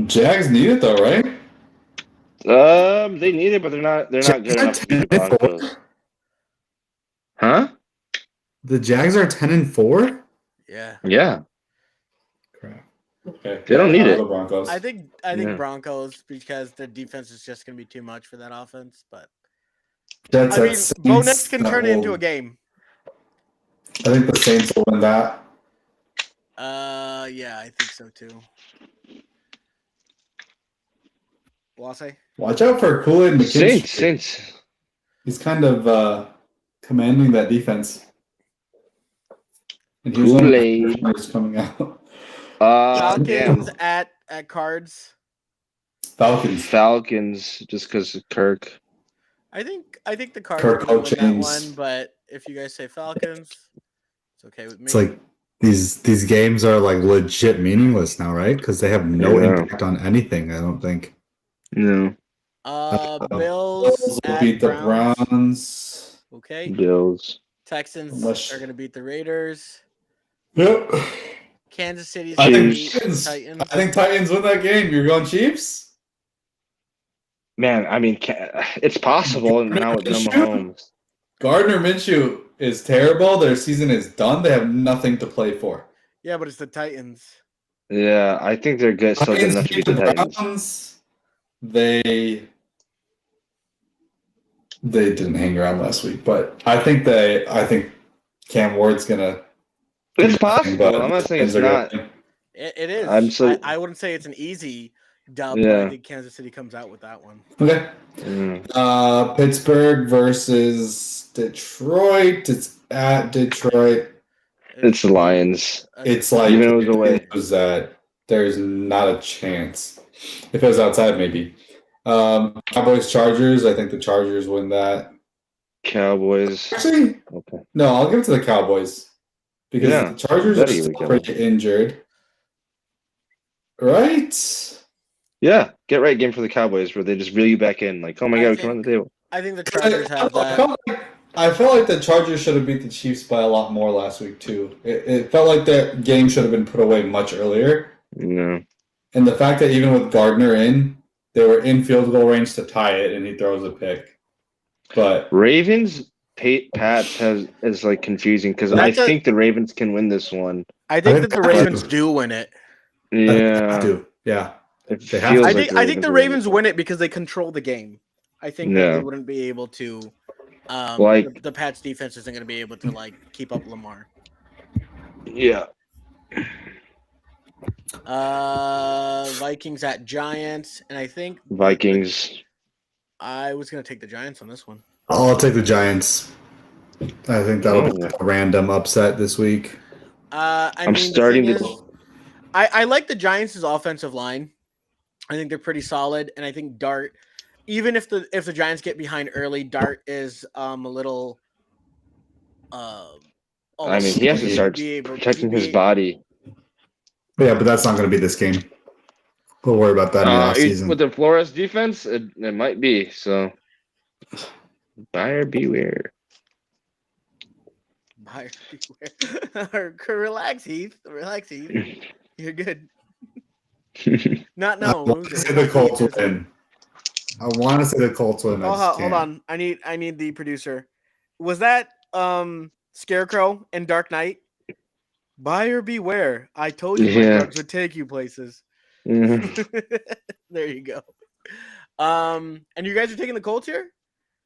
Jags need it though, right? They need it, but they're not good enough to beat the 10-4? Broncos. Huh? The Jags are 10-4. Yeah. Yeah. Crap. Okay. They don't need I'll it. go Broncos. I think Yeah. Broncos because their defense is just going to be too much for that offense. But Jets I at mean, Saints, Bo Nix can that turn it into will- a game. I think the Saints will win that. Yeah, I think so too. Wase? Watch out for Kool-Aid McKinstry. Saints. He's kind of commanding that defense. And he was one of Kool-Aid. the first coming out. Falcons Damn. at Cards. Falcons. Just because of Kirk. I think the Cards Kirk are going to win that Cousins. one, but if you guys say Falcons, it's okay with me. It's like these games are like legit meaningless now, right? Because they have no Yeah. impact on anything. I don't think. No. Bills Bills will at beat the Browns. Browns. Okay. Bills. Texans Unless- are going to beat the Raiders. Yep. Kansas City's I going to think beat Titans. Titans. I think Titans win that game. You're going Chiefs? Man, I mean, it's possible now with no Mahomes. Gardner Minshew is terrible. Their season is done. They have nothing to play for. Yeah, but it's the Titans. Yeah, I think they're good. Still good Titans enough to beat beat the the Titans. Browns. They didn't hang around last week, but I think Cam Ward's gonna. It's possible. I'm not saying it's not. It is. I wouldn't say it's an easy dub, but Yeah. I think Kansas City comes out with that one. Okay. Pittsburgh versus Detroit. It's at Detroit. It's the Lions. It's like Even if it was away. that there's not a chance. If it was outside, maybe. Cowboys Chargers. I think the Chargers win that. Cowboys. Actually, Okay. no, I'll give it to the Cowboys because Yeah, the Chargers better are give it still to pretty injured. Right? Yeah, get right game for the Cowboys where they just reel you back in. Like, oh my God, come on the table. I think the Chargers have that. I felt like the Chargers should have beat the Chiefs by a lot more last week too. It felt like that game should have been put away much earlier. No. And the fact that even with Gardner in, they were in field goal range to tie it, and he throws a pick. But Ravens, Pats is like confusing because I think the Ravens can win this one. I think that the Ravens do win it. Yeah. I do. Yeah. It They have feels to. like I think the will Ravens win it because they control the game. I think that Yeah. they wouldn't be able to. Like- the Pats defense isn't going to be able to like keep up Lamar. Yeah. Vikings at Giants, and I think Vikings. I was going to take the Giants on this one. I'll take the Giants. I think that'll be a random upset this week. I'm starting the to. thing is, I like the Giants' offensive line. I think they're pretty solid, and I think Dart, even if the Giants get behind early, Dart is a little. I mean, he has to start protecting his body. Yeah, but that's not going to be this game. We'll worry about that in the off season. With the Flores defense, it might be. So, buyer beware. Buyer beware. Relax, Heath. Relax, Heath. You're good. Not I no. want to say the Colts win. I want to say the Colts win. Hold on. I need the producer. Was that Scarecrow in Dark Knight? Buyer beware. I told you my drugs would take you places. There you go. And you guys are taking the Colts here?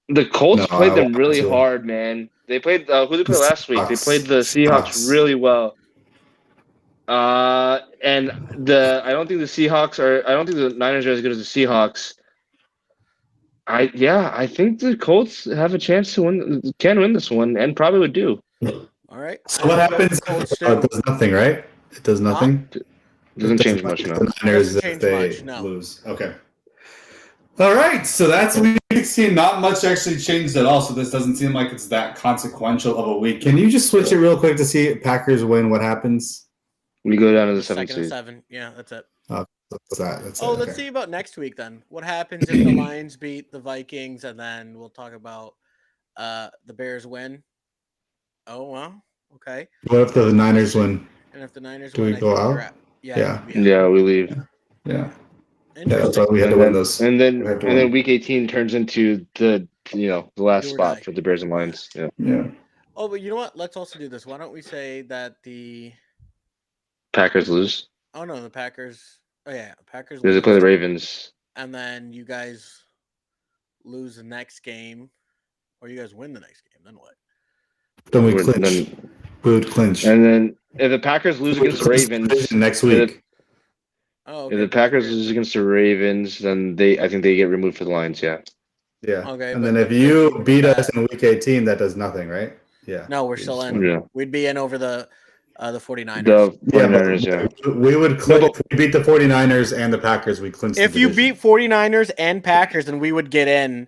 The Colts played them really hard, man. They played who did they play last week? They played the Seahawks really well. And I don't think the Niners are as good as the Seahawks. I think the Colts have a chance to can win this one, and probably would do. All right. So what happens? It does nothing, right? It does nothing. Doesn't change much, no. The Niners Doesn't if change they much, no. lose. Okay. all right, so that's week 16. Not much actually changed at all. So this doesn't seem like it's that consequential of a week. Can you just switch it real quick to see Packers win? What happens? We go down to the 7th Second and seed. 7. Yeah, that's it. What's that? That's Oh, it. let's Okay. see about next week then. What happens if the Lions beat the Vikings, and then we'll talk about the Bears win. Oh well, okay. What if the Niners win? And if the Niners Do win, we I go think we're out? at- Yeah. Yeah, we leave. Yeah. Yeah, that's why we had to win those. And then We have to win. then week 18 turns into the last Do or spot die. for the Bears and Lions. Yeah. Yeah. Oh, but you know what? Let's also do this. Why don't we say that the Packers lose. Oh no, the Packers. Oh yeah, Packers They lose, play the Ravens. and then you guys lose the next game, or you guys win the next game. Then what? Then we We're- clinch. then- We would clinch. And then if the Packers lose against the Clinch Ravens division next if the- week. Oh, If okay, the Packers Packers. lose against the Ravens, then I think they get removed for the Lions. Yeah. Yeah. Okay, and but then if if you you beat bet- us in week 18, that does nothing, right? Yeah. No, we're still in. Yeah. We'd be in over the 49ers. The Yeah, 49ers, yeah. but we would clinch. If we beat the 49ers and the Packers, we clinch. If the you division. beat 49ers and Packers, then we would get in.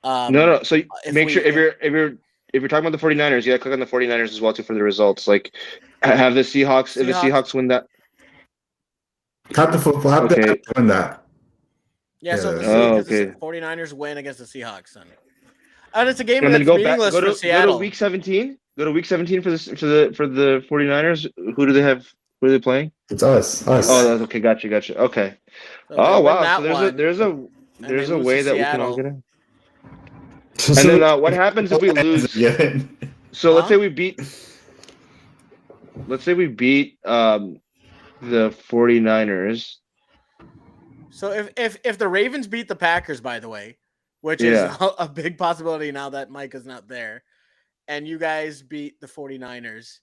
No. So if make we- sure if you're talking about the 49ers, you gotta click on the 49ers as well too for the results. Like have the Seahawks if the Seahawks. Seahawks win that. have Okay. to win that. Yeah, so if the, Yeah. Oh, if the okay. 49ers win against the Seahawks, then. And it's a game And then that's go back meaningless go for to Seattle. week 17. Go to week 17 for the 49ers. Who do they have? Who are they playing? It's us. Oh, that's okay. Gotcha. Okay. So Oh they win wow. that So there's one, there's they a lose way to that we can all Seattle. get in. And then what happens if we lose? Yeah. So let's Huh? say we beat. Let's say we beat the 49ers. So if the Ravens beat the Packers, by the way, which Yeah. is a big possibility now that Mike is not there, and you guys beat the 49ers,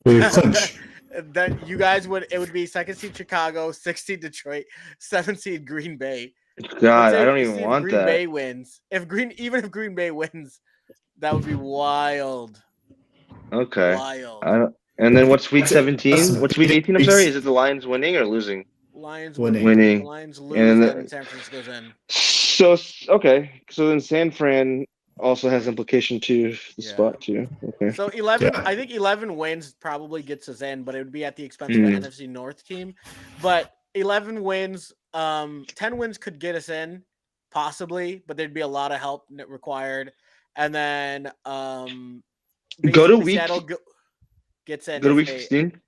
We clinch. then you guys it would be second seed Chicago, 6th seed Detroit, 7th seed Green Bay. God, Let's I don't say even if want Green that. Bay wins. Even if Green Bay wins, that would be wild. Okay. Wild. I don't, and then what's week That's- 17? What's week 18? I'm weeks- sorry. Is it the Lions winning or losing? Lions Winning. win. Winning. The Lions lose, And and, then- San Francisco's in. So okay. So then San Fran also has implication to the Yeah. spot too. Okay. So 11, Yeah. I think 11 wins probably gets us in, but it would be at the expense of Mm. the NFC North team. But 11 wins, 10 wins could get us in, possibly, but there'd be a lot of help required. And then Go to basically week- Seattle gets in. Go to if week they- 16.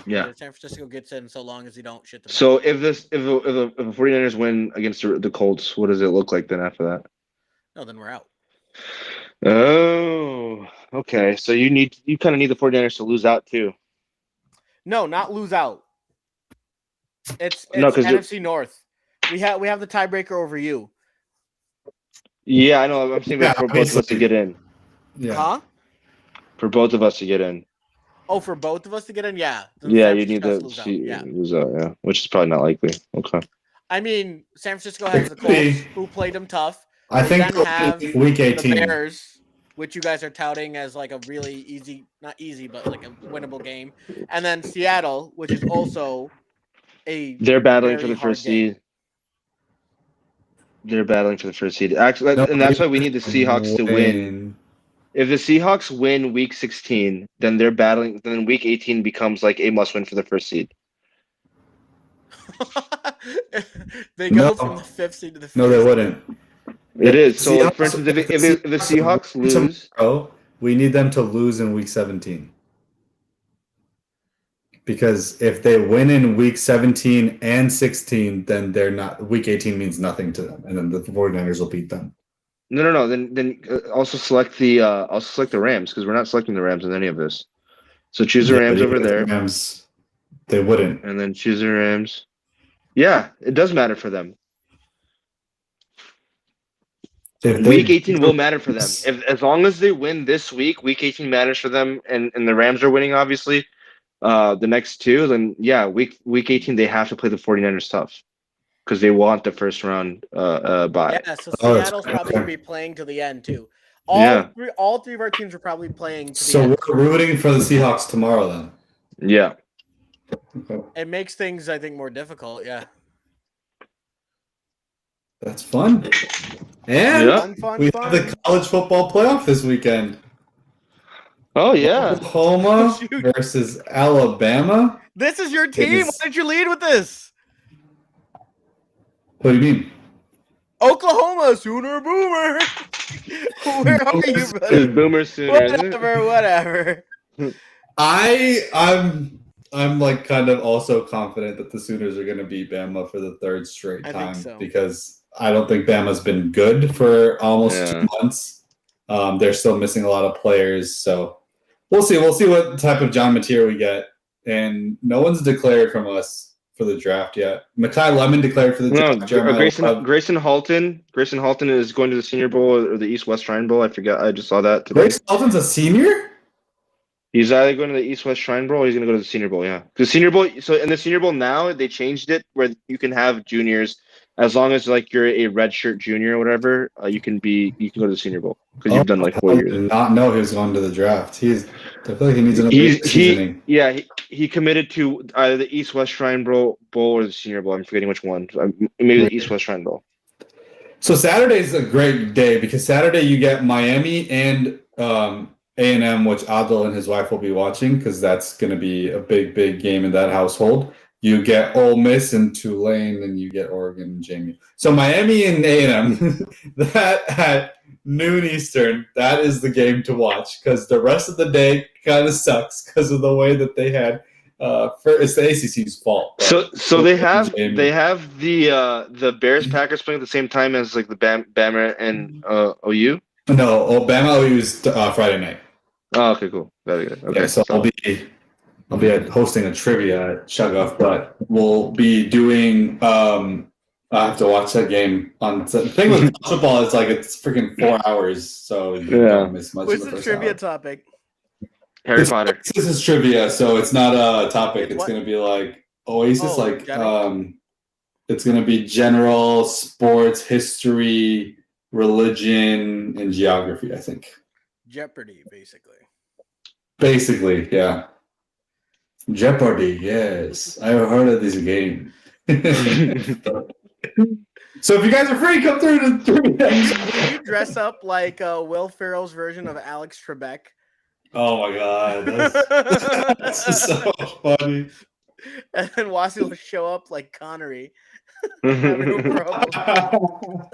Yeah. San Francisco gets in so long as you don't shit the bed. So if the 49ers win against the Colts, what does it look like then after that? No, then we're out. Oh, okay. So you kind of need the 49ers to lose out too. No, not lose out. It's No, 'cause NFC North. We have the tiebreaker over you. Yeah, I know. I'm saying Yeah, for both of us to get in. Yeah. Huh? For both of us to get in. Oh, for both of us to get in, yeah. Then Yeah, San you need Francisco to has to lose out, yeah. lose out. Yeah, which is probably not likely. Okay. I mean, San Francisco has the It could be. Colts, who played them tough. I They think then have week The 18. Bears, which you guys are touting as like a really easy, not easy, but like a winnable game. And then Seattle, which is also a They're battling for very the hard first game. seed. They're battling for the first seed. Actually, No, and that's why we need the Seahawks to win. If the Seahawks win week 16, then they're battling. Then week 18 becomes like a must win for the first seed. They go No. from the 5th seed to the 1st. No, they wouldn't. It is. So, Seahawks- for instance, if the Seahawks lose, Oh, we need them to lose in week 17. Because if they win in week 17 and 16, then they're not. Week 18 means nothing to them, and then the 49ers will beat them. no. Then also select the Rams because we're not selecting the Rams in any of this. So choose the Yeah, Rams but over even the there, Rams, they wouldn't. and then choose the Rams. Yeah, it does matter for them. If they- Week 18 will matter for them. As long as they win this week, week 18 matters for them, and the Rams are winning, obviously. The next two, then yeah, week 18 they have to play the 49ers tough because they want the first round bye. Yeah, so Oh, that's Seattle's okay. probably going to be playing to the end, too. Yeah. All three of our teams are probably playing to the So end. we're rooting for the Seahawks tomorrow, then. Yeah. Okay. It makes things, I think, more difficult, yeah. That's fun. And Yeah. Fun. we have the college football playoff this weekend. Oh yeah. Oklahoma Shoot. versus Alabama. This is your team. is- Why don't you lead with this? What do you mean? Oklahoma, Sooner Boomer. Where are you, It's buddy? Boomer Sooner, isn't it? Whatever. I'm like kind of also confident that the Sooners are going to beat Bama for the third straight I time think so. because I don't think Bama's been good for almost Yeah. 2 months. They're still missing a lot of players, so we'll see. We'll see what type of John Mateer we get, and no one's declared from us for the draft yet. Makai Lemon declared for the No, draft. Jeremiah Love. Grayson Halton. Grayson Halton is going to the Senior Bowl or the East West Shrine Bowl. I forgot. I just saw that today. Grace Dalton's a senior? He's either going to the East West Shrine Bowl or he's going to go to the Senior Bowl. Yeah, the Senior Bowl. So in the Senior Bowl now they changed it where you can have juniors as long as like you're a redshirt junior or whatever. You can go to the Senior Bowl because you've done like 4 I years. did not know he was going to the draft. I feel like he needs another seasoning. He committed to either the East West Shrine Bowl or the Senior Bowl. I'm forgetting which one. Maybe the East West Shrine Bowl. So Saturday's a great day because Saturday you get Miami and A&M, which Adil and his wife will be watching because that's going to be a big, big game in that household. You get Ole Miss and Tulane, and you get Oregon and Jamie. So Miami and A&M, that at noon Eastern, that is the game to watch because the rest of the day kind of sucks because of the way that they had. It's the ACC's fault. So they have the Bears Packers playing at the same time as like the Bama and OU. No, Alabama OU is Friday night. Oh, okay, cool. Very good. Okay, Yeah, so I'll be hosting a trivia at Shuggoff, but we'll be doing. I have to watch that game. The thing with football is like it's freaking 4 hours, so you don't miss much. What's of the the first trivia hour. topic? Harry Potter. This is trivia, so it's not a topic. It's What? going to be like Oasis, Oh, like general? it's going to be general sports, history, religion, and geography. I think. Jeopardy, basically. Basically, yeah. Jeopardy, yes. I've heard of this game. So if you guys are free, come through to trivia. Will you dress up like Will Ferrell's version of Alex Trebek? Oh my god, that's so funny. And then Wasi will show up like Connery. Having a problem.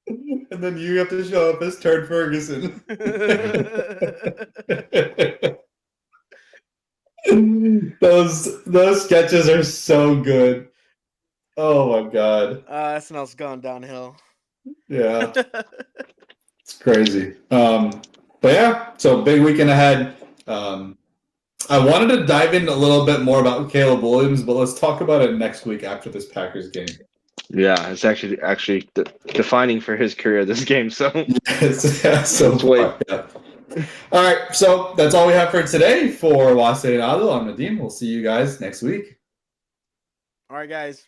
And then you have to show up as Turd Ferguson. Those sketches are so good. Oh my god. SNL's gone downhill. Yeah. It's crazy. But yeah, so big weekend ahead. I wanted to dive in a little bit more about Caleb Williams, but let's talk about it next week after this Packers game. Yeah, it's actually defining for his career this game. So So wait. yeah. All right, so that's all we have for today. For Wase and Adil, I'm Nadim. We'll see you guys next week. All right, guys.